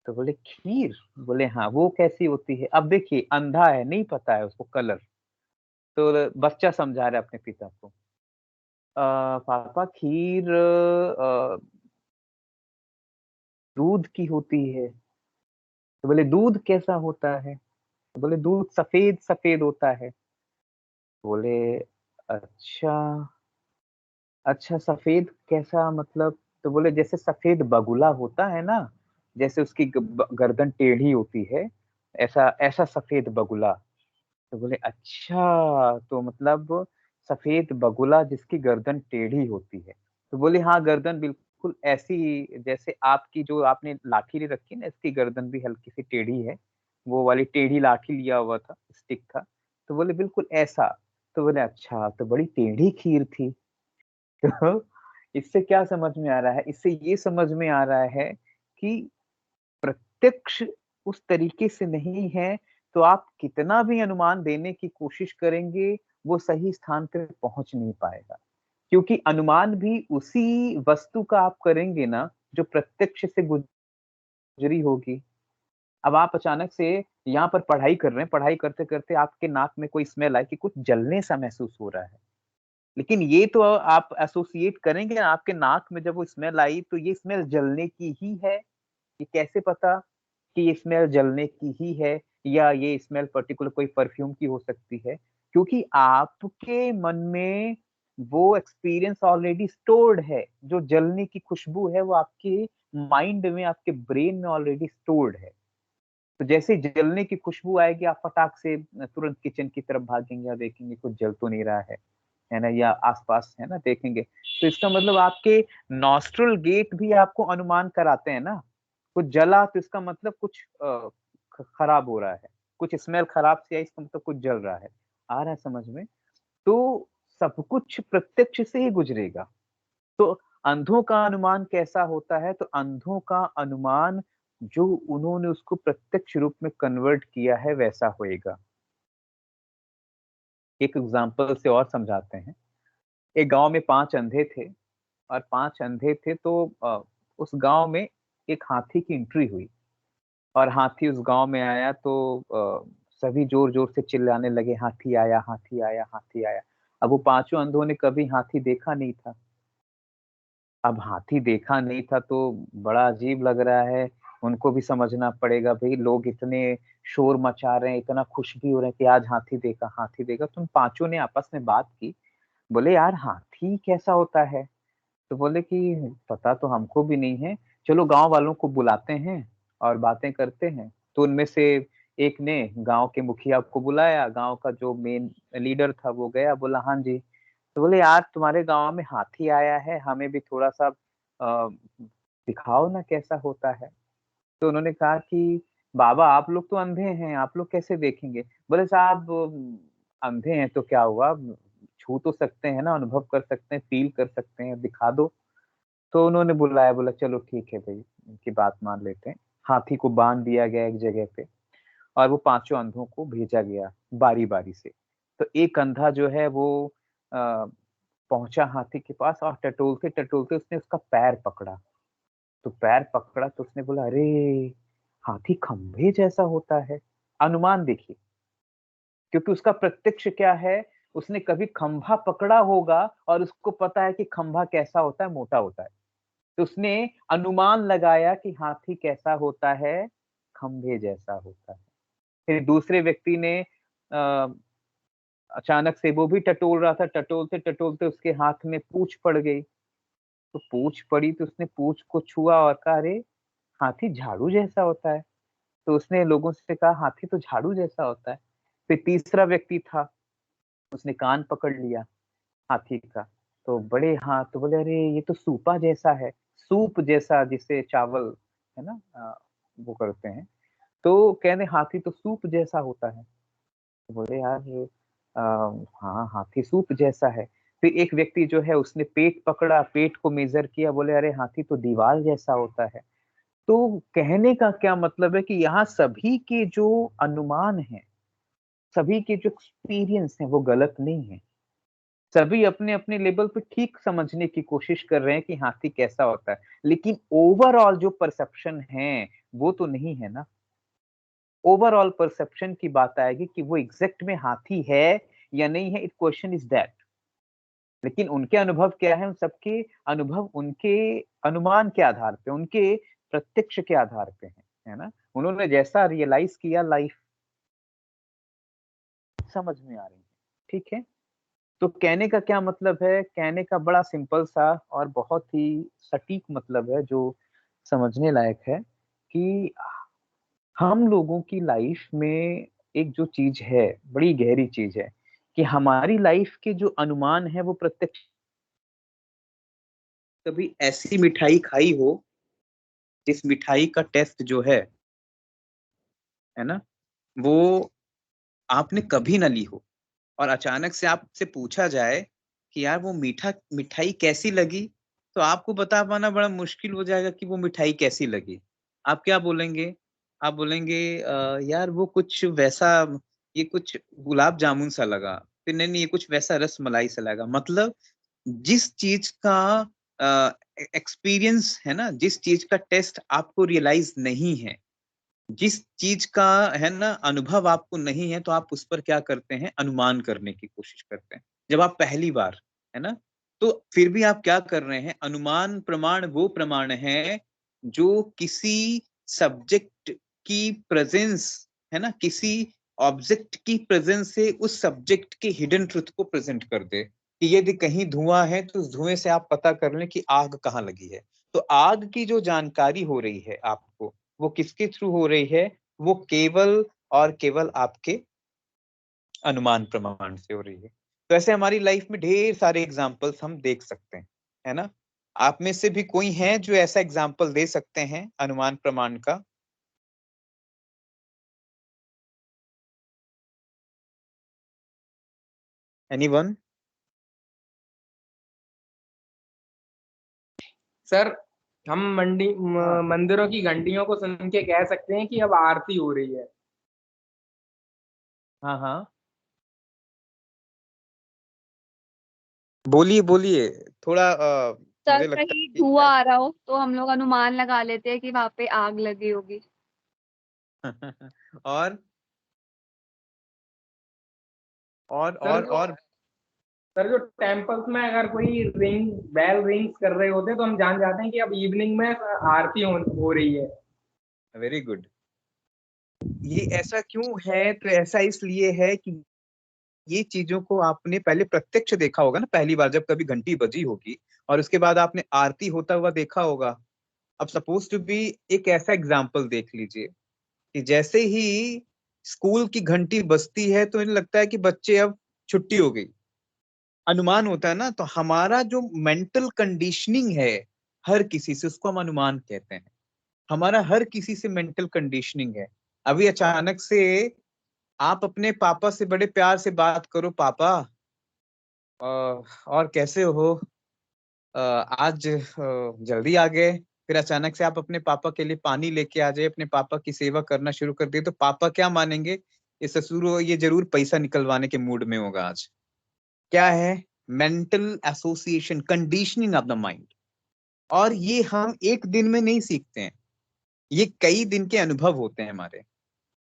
तो बोले, "खीर?" बोले, "हाँ, वो कैसी होती है?" अब देखिए अंधा है, नहीं पता है उसको कलर, तो बच्चा समझा रहा है अपने पिता को। पापा खीर दूध की होती है।" तो बोले, "दूध कैसा होता है?" तो बोले, "दूध सफेद-सफेद होता है।" बोले, "अच्छा, अच्छा सफेद कैसा मतलब तो बोले जैसे सफेद बगुला होता है ना, जैसे उसकी गर्दन टेढ़ी होती है, ऐसा ऐसा सफेद बगुला। तो बोले अच्छा, तो मतलब सफेद बगुला जिसकी गर्दन टेढ़ी होती है। तो बोले हाँ, गर्दन बिल्कुल ऐसी जैसे आपकी जो आपने लाठी ले रखी है ना, इसकी गर्दन भी हल्की सी टेढ़ी है। वो वाली टेढ़ी लाठी लिया हुआ था, स्टिक था। तो बोले बिल्कुल ऐसा। तो बोले अच्छा, तो बड़ी टेढ़ी खीर थी। तो इससे क्या समझ में आ रहा है? इससे ये समझ में आ रहा है कि प्रत्यक्ष उस तरीके से नहीं है, तो आप कितना भी अनुमान देने की कोशिश करेंगे, वो सही स्थान पे पहुँच नहीं पाएगा। क्योंकि अनुमान भी उसी वस्तु का आप करेंगे ना, जो प्रत्यक्ष से गुज़री होगी। अब आप अचानक से यहाँ पर पढ़ाई कर रहे हैं, पढ़ाई करते-करते आपके नाक में कोई स्मेल आई कि कुछ जलने सा महसूस हो रहा है। लेकिन ये तो आप एसोसिएट करेंगे ना, आपके नाक में जब वो स्मेल आई, तो ये स्मेल जलने की ही है। ये कैसे पता कि ये स्मेल जलने की ही है या ये स्मेल पर्टिकुलर कोई परफ्यूम की हो सकती है? क्योंकि आपके मन में वो एक्सपीरियंस ऑलरेडी स्टोर्ड है। जो जलने की खुशबू है वो आपके माइंड में, आपके ब्रेन में ऑलरेडी स्टोर्ड है। तो जैसे ही जलने की खुशबू आएगी, आप फटाक से तुरंत किचन की तरफ भागेंगे और देखेंगे कुछ जल तो नहीं रहा है ना? या आस-पास है ना देखेंगे। तो इसका मतलब आपके नॉस्ट्रल गेट भी आपको अनुमान कराते हैं ना। कुछ जला तो इसका मतलब कुछ ख खराब हो रहा है। कुछ स्मेल खराब सी आई, इसका मतलब कुछ जल रहा है। आ रहा है समझ में? तो सब कुछ प्रत्यक्ष से ही गुज़रेगा। तो अंधों का अनुमान कैसा होता है? तो अंधों का अनुमान जो उन्होंने उसको प्रत्यक्ष रूप में कन्वर्ट किया है वैसा होएगा। एक एग्ज़ाम्पल से और समझाते हैं। एक गाँव में 5 अंधे थे और 5 अंधे थे तो उस गाँव में एक हाथी की एंट्री हुई और हाथी उस गाँव में आया तो सभी ज़ोर-ज़ोर से चिल्लाने लगे, हाथी आया, हाथी आया, हाथी आया। अब वो पाँचों अंधों ने कभी हाथी देखा नहीं था। अब हाथी देखा नहीं था तो बड़ा अजीब लग रहा है, उनको भी समझना पड़ेगा भई लोग इतने शोर मचा रहे हैं, इतना खुश भी हो रहे हैं कि आज हाथी देखा, हाथी देखा। तो उन पाँचों ने आपस में बात की, बोले यार हाथी कैसा होता है? तो बोले कि पता तो हमको भी नहीं है, चलो गाँव वालों को बुलाते हैं और बातें करते हैं। तो उनमें से एक ने गाँव के मुखिया को बुलाया, गाँव का जो मेन लीडर था वो गया, बोला हाँ जी। तो बोले यार तुम्हारे गाँव में हाथी आया है, हमें भी थोड़ा-सा दिखाओ ना कैसा होता है? तो उन्होंने कहा कि बाबा आप लोग तो अंधे हैं, आप लोग कैसे देखेंगे? बोले साहब अंधे हैं तो क्या हुआ? छू तो सकते हैं ना, अनुभव कर सकते हैं, फ़ील कर सकते हैं, दिखा दो। तो उन्होंने बुलाया, बोला चलो ठीक है भई, उनकी बात मान लेते हैं। हाथी को बाँध दिया गया एक जगह पे और वो पाँचों अंधों को भेजा गया बारी-बारी से। तो एक अंधा जो है वो अ, पहुँचा हाथी के पास और टटोलते-टटोलते उसने उसका पैर पकड़ा। तो पैर पकड़ा तो उसने बोला, "अरे! हाथी खंभे जैसा होता है।" अनुमान देखिए, क्योंकि उसका प्रत्यक्ष क्या है, उसने कभी खंभा पकड़ा होगा और उसको पता है कि खंभा कैसा होता है, मोटा होता है। तो उसने अनुमान लगाया कि हाथी कैसा होता है, खंभे जैसा होता है। फिर दूसरे व्यक्ति ने अ, अचानक से वो भी टटोल रहा था, टटोलते-टटोलते उसके हाथ में पूँछ पड़ गई। तो पूँछ पड़ी तो उसने पूँछ को छुआ और कहा, "अरे! हाथी झाड़ू जैसा होता है।" तो उसने लोगों से कहा, "हाथी तो झाड़ू जैसा होता है।" फिर तीसरा व्यक्ति था, उसने कान पकड़ लिया हाथी का, तो बड़े हाँ, तो बोले, "अरे! ये तो सूपा जैसा है।" सूप जैसा जिससे चावल है ना वो करते हैं। तो कह रहे, "हाथी तो सूप जैसा होता है।" तो बोले, "यार हाँ, हाथी सूप जैसा है।" फिर एक व्यक्ति जो है उसने पेट पकड़ा, पेट को मेज़र किया, बोले, "अरे! हाथी तो दीवाल जैसा होता है।" तो कहने का क्या मतलब है कि यहाँ सभी के जो अनुमान हैं, सभी के जो एक्सपीरियंस हैं, वो गलत नहीं है। सभी अपने-अपने लेवल पे ठीक समझने की कोशिश कर रहे हैं कि हाथी कैसा होता है। लेकिन ओवरऑल जो परसेप्शन है, वो तो नहीं है ना। ओवरऑल परसेप्शन की बात आएगी कि वो एग्ज़ैक्ट में हाथी है या नहीं है, इट क्वेश्चन इज़ दैट। लेकिन उनके अनुभव क्या है, उन सबके अनुभव उनके अनुमान के आधार पे, उनके प्रत्यक्ष के आधार पे है ना? उन्होंने जैसा रियलाइज़ किया लाइफ़ समझ में आ रही है, ठीक है? तो कहने का क्या मतलब है? कहने का बड़ा सिंपल सा और बहुत ही सटीक मतलब है जो समझने लायक है कि हम लोगों की लाइफ में एक जो चीज है, बड़ी गहरी चीज है कि हमारी लाइफ के जो अनुमान है वो प्रत्यक्ष। कभी ऐसी मिठाई खाई हो जिस मिठाई का टेस्ट जो है ना, वो आपने कभी ना ली हो, और अचानक से आपसे पूछा जाए कि यार वो मिठाई कैसी लगी, तो आपको बता पाना बड़ा मुश्किल हो जाएगा कि वो मिठाई कैसी लगी। आप क्या बोलेंगे? आप बोलेंगे यार वो कुछ वैसा, ये कुछ गुलाब जामुन सा लगा, फिर नहीं नहीं ये कुछ वैसा रस मलाई सा लगा। मतलब जिस चीज का एक्सपीरियंस है ना, जिस चीज का टेस्ट आपको रियलाइज नहीं है, जिस चीज का है ना अनुभव आपको नहीं है, तो आप उस पर क्या करते हैं? अनुमान करने की कोशिश करते हैं। जब आप पहली बार, है ना, तो फिर भी आप क्या कर रहे हैं? अनुमान प्रमाण वो प्रमाण है जो किसी सब्जेक्ट की प्रेजेंस, है ना, किसी ऑब्जेक्ट की प्रेजेंस से उस सब्जेक्ट के हिडन ट्रुथ को प्रेजेंट कर दे। कि यदि कहीं धुआं है तो उस धुएं से आप पता कर लें कि आग कहाँ लगी है। तो आग की जो जानकारी हो रही है आपको, वो किसके थ्रू हो रही है? वो केवल और केवल आपके अनुमान प्रमाण से हो रही है। तो ऐसे हमारी लाइफ में ढेर सारे एग्जाम्पल्स हम देख सकते हैं, है ना। आप में से भी कोई है जो ऐसा एग्जाम्पल दे सकते हैं अनुमान प्रमाण का? एनीवन? सर, हम हाँ मंदिरों की घंटियों को सुन के कह सकते हैं कि अब आरती हो रही है। हाँ हाँ, बोलिए बोलिए। थोड़ा सर मुझे लगता कहीं है कि धुआं आ रहा हो तो हम लोग अनुमान लगा लेते हैं कि वहां पे आग लगी होगी। और और सर और जो और सर जो टेम्पल्स में अगर कोई बेल रिंग्स कर रहे होते हैं तो हम जान जाते हैं कि अब इवनिंग में आरती हो रही है। Very good. ये ऐसा क्यों है? तो ऐसा इसलिए है कि ये चीजों को आपने पहले प्रत्यक्ष देखा होगा ना, पहली बार जब कभी घंटी बजी होगी, और उसके बाद आपने आरती होता हुआ देखा होगा। अब सपोज टू बी एक ऐसा एग्जाम्पल देख लीजिए कि जैसे ही स्कूल की घंटी बजती है तो इन्हें लगता है कि बच्चे अब छुट्टी हो गई। अनुमान होता है ना, तो हमारा जो मेंटल कंडीशनिंग है हर किसी से, उसको हम अनुमान कहते हैं। हमारा हर किसी से मेंटल कंडीशनिंग है। अभी अचानक से आप अपने पापा से बड़े प्यार से बात करो, पापा और कैसे हो? आज जल्दी आ गए। फिर अचानक से आप अपने पापा के लिए पानी लेके आ जाए, अपने पापा की सेवा करना शुरू कर दिए, तो पापा क्या मानेंगे? ये ससुर हो, ये जरूर पैसा निकलवाने के मूड में होगा आज। क्या है? Mental association, conditioning of the mind. और ये हम एक दिन में नहीं सीखते हैं, ये कई दिन के अनुभव होते हैं हमारे,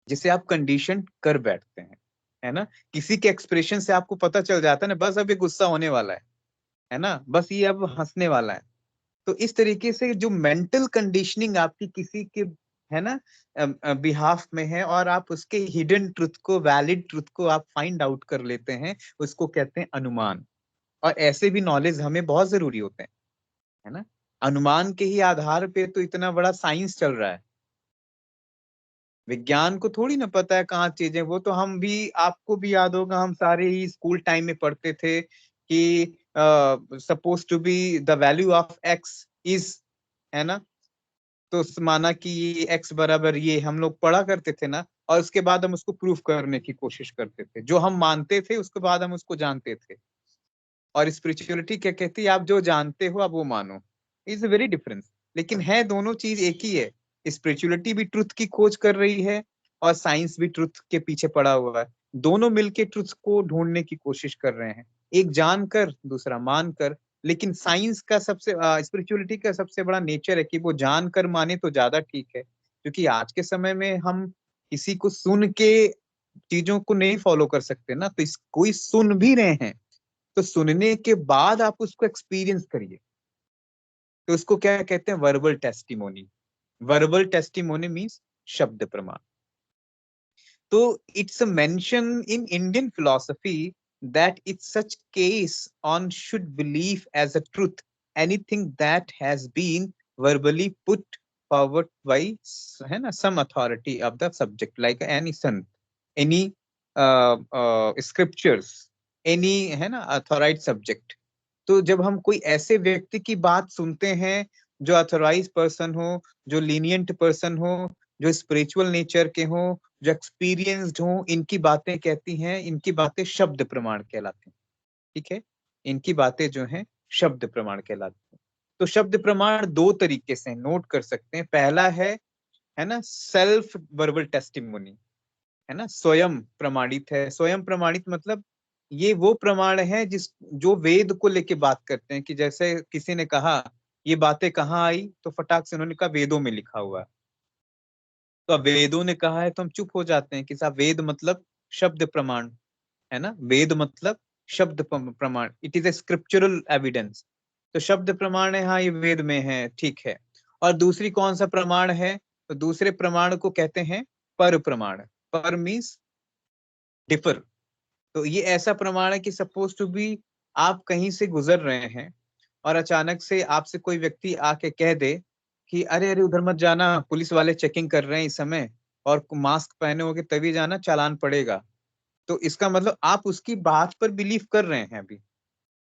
जिसे आप कंडीशन कर बैठते हैं, है ना। किसी के एक्सप्रेशन से आपको पता चल जाता है ना, बस अब ये गुस्सा होने वाला है ना, बस ये अब हंसने वाला है। तो इस तरीके से जो मेंटल कंडीशनिंग आपकी किसी के, है ना, बिहाफ में है, और आप उसके हिडन ट्रुथ को, वैलिड ट्रुथ को आप फाइंड आउट कर लेते हैं, उसको कहते हैं अनुमान। और ऐसे भी नॉलेज हमें बहुत जरूरी होते हैं, है ना। अनुमान के ही आधार पे तो इतना बड़ा साइंस चल रहा है। विज्ञान को थोड़ी ना पता है कहाँ चीजें, वो तो हम भी, आपको भी याद होगा, हम सारे ही स्कूल टाइम में पढ़ते थे कि suppose to be the value of x is, है ना। तो माना कि ये एक्स बराबर ये हम लोग पढ़ा करते थे ना, और उसके बाद हम उसको प्रूफ करने की कोशिश करते थे, जो हम मानते थे उसके बाद हम उसको जानते थे। और स्पिरिचुअलिटी क्या कहती है? आप जो जानते हो आप वो मानो। इज अ वेरी डिफरेंस, लेकिन है दोनों चीज एक ही है। स्पिरिचुअलिटी भी ट्रुथ की खोज कर रही है, और साइंस भी ट्रुथ के पीछे पड़ा हुआ है। दोनों मिलके ट्रुथ को ढूंढने की कोशिश कर रहे हैं, एक जानकर दूसरा मानकर। लेकिन साइंस का सबसे, स्पिरिचुअलिटी का सबसे बड़ा नेचर है कि वो जानकर माने तो ज्यादा ठीक है, क्योंकि आज के समय में हम किसी को सुन के चीजों को नहीं फॉलो कर सकते ना। तो कोई सुन भी रहे हैं तो सुनने के बाद आप उसको एक्सपीरियंस करिए। तो उसको क्या कहते हैं? Verbal testimony. Verbal testimony means शब्द प्रमाण। तो it's mention in Indian philosophy that it's such case on should believe as a truth anything that has been verbally put forward by है ना some authority of the subject like any son, any scriptures, any है ना authorized subject। तो जब हम कोई ऐसे व्यक्ति की बात सुनते हैं जो अथोराइज पर्सन हो, जो लीनियंट पर्सन हो, जो स्पिरिचुअल नेचर के हो, जो एक्सपीरियंस्ड हो, इनकी बातें कहती हैं, इनकी बातें शब्द प्रमाण कहलाती हैं। ठीक है, इनकी बातें जो हैं शब्द प्रमाण कहलाती हैं। तो शब्द प्रमाण दो तरीके से नोट कर सकते हैं। पहला है ना सेल्फ वर्बल टेस्टिमोनी, है ना, स्वयं प्रमाणित है। स्वयं प्रमाणित मतलब ये वो प्रमाण है जो वेद को लेके बात करते हैं कि जैसे किसी ने कहा ये बातें कहाँ आई, तो फटाक से उन्होंने कहा वेदों में लिखा हुआ है। तो अब वेदों ने कहा है तो हम चुप हो जाते हैं कि साहब वेद मतलब शब्द प्रमाण, है ना, वेद मतलब शब्द प्रमाण, it is a scriptural evidence. तो शब्द प्रमाण है, हाँ ये वेद में है, ठीक है। और दूसरी कौन सा प्रमाण है, तो दूसरे प्रमाण को कहते हैं पर प्रमाण। पर मीन्स डिफर। तो ये ऐसा प्रमाण है कि सपोज टू बी आप कहीं से गुजर रहे हैं और अचानक से आपसे कोई व्यक्ति आके कह दे कि अरे अरे उधर मत जाना, पुलिस वाले चेकिंग कर रहे हैं इस समय, और मास्क पहने होगे तभी जाना, चालान पड़ेगा। तो इसका मतलब आप उसकी बात पर बिलीव कर रहे हैं अभी।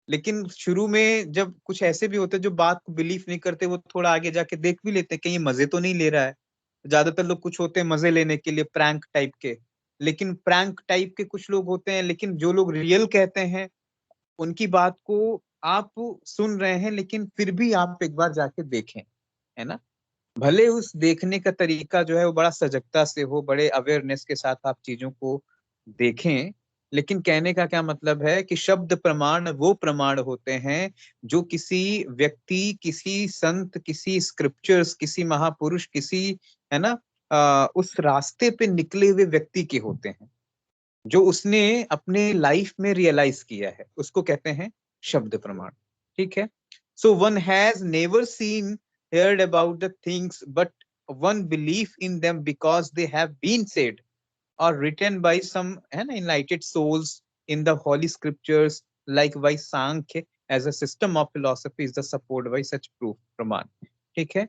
लेकिन शुरू में जब कुछ ऐसे भी होते हैं जो बात को बिलीव नहीं करते, वो थोड़ा आगे जाके देख भी लेते हैं कहीं ये मजे तो नहीं ले रहा है। ज्यादातर लोग कुछ होते हैं मजे लेने के लिए, प्रैंक टाइप के। लेकिन प्रैंक टाइप के कुछ लोग होते हैं, लेकिन जो लोग रियल कहते हैं उनकी बात को आप सुन रहे हैं, लेकिन फिर भी आप एक बार जाके देखें, है ना। भले उस देखने का तरीका जो है वो बड़ा सजगता से हो, बड़े अवेयरनेस के साथ आप चीजों को देखें, लेकिन कहने का क्या मतलब है कि शब्द प्रमाण वो प्रमाण होते हैं जो किसी व्यक्ति, किसी संत, किसी स्क्रिप्चर्स, किसी महापुरुष, किसी, है ना, उस रास्ते पे निकले हुए व्यक्ति के होते हैं, जो उसने अपने लाइफ में रियलाइज किया है, उसको कहते हैं शब्द प्रमाण। ठीक है। So one has never seen heard about the things, but one believe in them because they have been said or written by some enlightened souls in the holy scriptures, like by Sankhya as a system of philosophy is the support by such proof प्रमाण। ठीक है।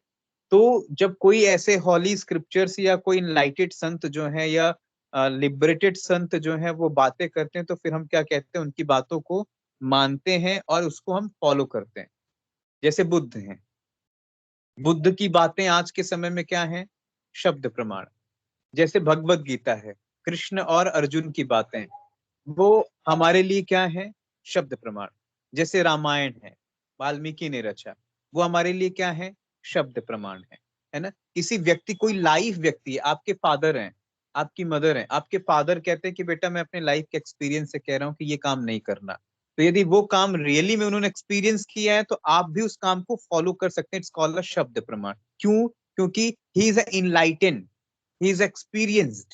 तो जब कोई ऐसे हॉली स्क्रिप्चर्स या कोई इनलाइटेड संत जो है या लिबरेटेड संत जो है वो बातें करते हैं, तो फिर हम क्या कहते हैं, उनकी बातों को मानते हैं और उसको हम फॉलो करते हैं। जैसे बुद्ध हैं, बुद्ध की बातें आज के समय में क्या है, शब्द प्रमाण। जैसे भगवत गीता है, कृष्ण और अर्जुन की बातें, वो हमारे लिए क्या है, शब्द प्रमाण। जैसे रामायण है, वाल्मीकि ने रचा, वो हमारे लिए क्या है, शब्द प्रमाण है ना। किसी व्यक्ति, कोई लाइफ व्यक्ति है, आपके फादर हैं, आपकी मदर है, आपके फादर कहते हैं कि बेटा मैं अपने लाइफ के एक्सपीरियंस से कह रहा हूँ कि ये काम नहीं करना, तो यदि वो काम रियली में उन्होंने एक्सपीरियंस किया है तो आप भी उस काम को फॉलो कर सकते हैं। इट्स कॉल्ड अ शब्द प्रमाण। क्यों? क्योंकि he is enlightened, he is experienced,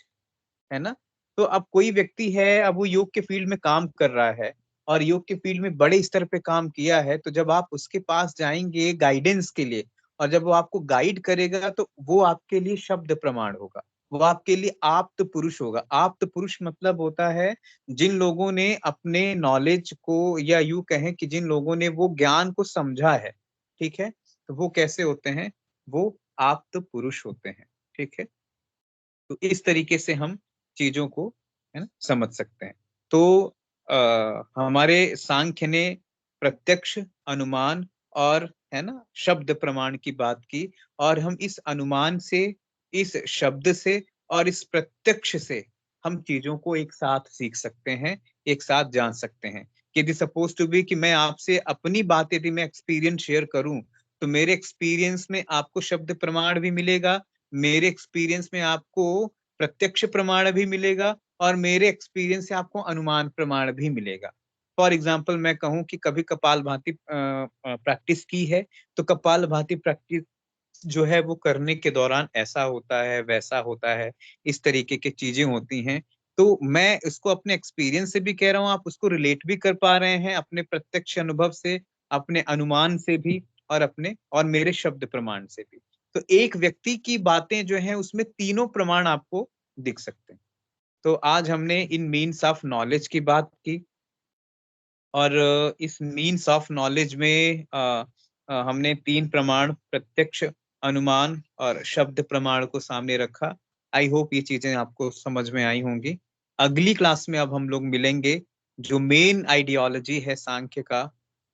है ना। तो अब कोई व्यक्ति है, अब वो योग के फील्ड में काम कर रहा है और योग के फील्ड में बड़े स्तर पे काम किया है, तो जब आप उसके पास जाएंगे गाइडेंस के लिए और जब वो आपको गाइड करेगा तो वो आपके लिए शब्द प्रमाण होगा, वो आपके लिए आप्त पुरुष होगा। आप्त पुरुष मतलब होता है जिन लोगों ने अपने नॉलेज को, या यूं कहें कि जिन लोगों ने वो ज्ञान को समझा है, ठीक है, तो वो कैसे होते हैं, वो आप्त पुरुष होते हैं। ठीक है। तो इस तरीके से हम चीजों को, है ना, समझ सकते हैं। तो हमारे सांख्य ने प्रत्यक्ष, अनुमान और, है ना, शब्द प्रमाण की बात की, और हम इस अनुमान से, इस शब्द से और इस प्रत्यक्ष से हम चीजों को एक साथ सीख सकते हैं, एक साथ जान सकते हैं। यदि सपोज टू बी कि मैं आपसे अपनी बात यदि मैं एक्सपीरियंस शेयर करूं, तो मेरे एक्सपीरियंस में आपको शब्द प्रमाण भी मिलेगा, मेरे एक्सपीरियंस में आपको प्रत्यक्ष प्रमाण भी मिलेगा, और मेरे एक्सपीरियंस से आपको अनुमान प्रमाण भी मिलेगा। फॉर एग्जाम्पल मैं कहूं कि कभी कपाल भाती प्रैक्टिस की है, तो कपाल भाती प्रैक्टिस जो है वो करने के दौरान ऐसा होता है, वैसा होता है, इस तरीके की चीजें होती हैं। तो मैं इसको अपने एक्सपीरियंस से भी कह रहा हूँ, आप उसको रिलेट भी कर पा रहे हैं अपने प्रत्यक्ष अनुभव से, अपने अनुमान से भी, और अपने और मेरे शब्द प्रमाण से भी। तो एक व्यक्ति की बातें जो हैं उसमें तीनों प्रमाण आपको दिख सकते हैं। तो आज हमने इन मीन्स ऑफ नॉलेज की बात की, और इस मीन्स ऑफ नॉलेज में हमने 3 प्रमाण, प्रत्यक्ष, अनुमान और शब्द प्रमाण को सामने रखा। आई होप ये चीजें आपको समझ में आई होंगी। अगली क्लास में अब हम लोग मिलेंगे, जो मेन आइडियोलॉजी है सांख्य का,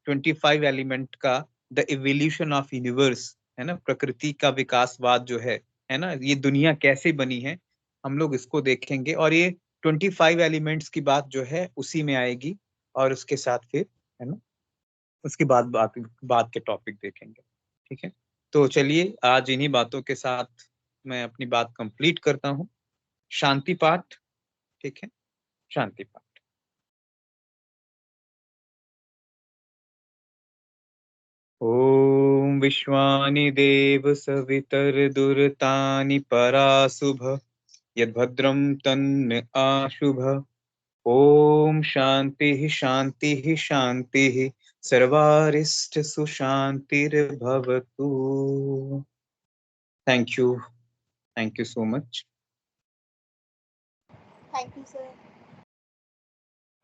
25 एलिमेंट का, द इवोल्यूशन ऑफ यूनिवर्स, है ना, प्रकृति का विकासवाद जो है ना, ये दुनिया कैसे बनी है, हम लोग इसको देखेंगे। और ये 25 एलिमेंट्स की बात जो है उसी में आएगी, और उसके साथ फिर, है ना, उसके बाद बात के टॉपिक देखेंगे। ठीक है, तो चलिए आज इन्हीं बातों के साथ मैं अपनी बात कंप्लीट करता हूँ। शांति पाठ। ठीक है, शांति पाठ। ओम विश्वानि देव सवितर्दुर्तानि पराशुभ, यद्भद्रं तन्न आशुभ। ओम शांति शांति शांति, सर्वारिष्ट सुशांतिर्भवतु। Thank you so much. Thank you, sir.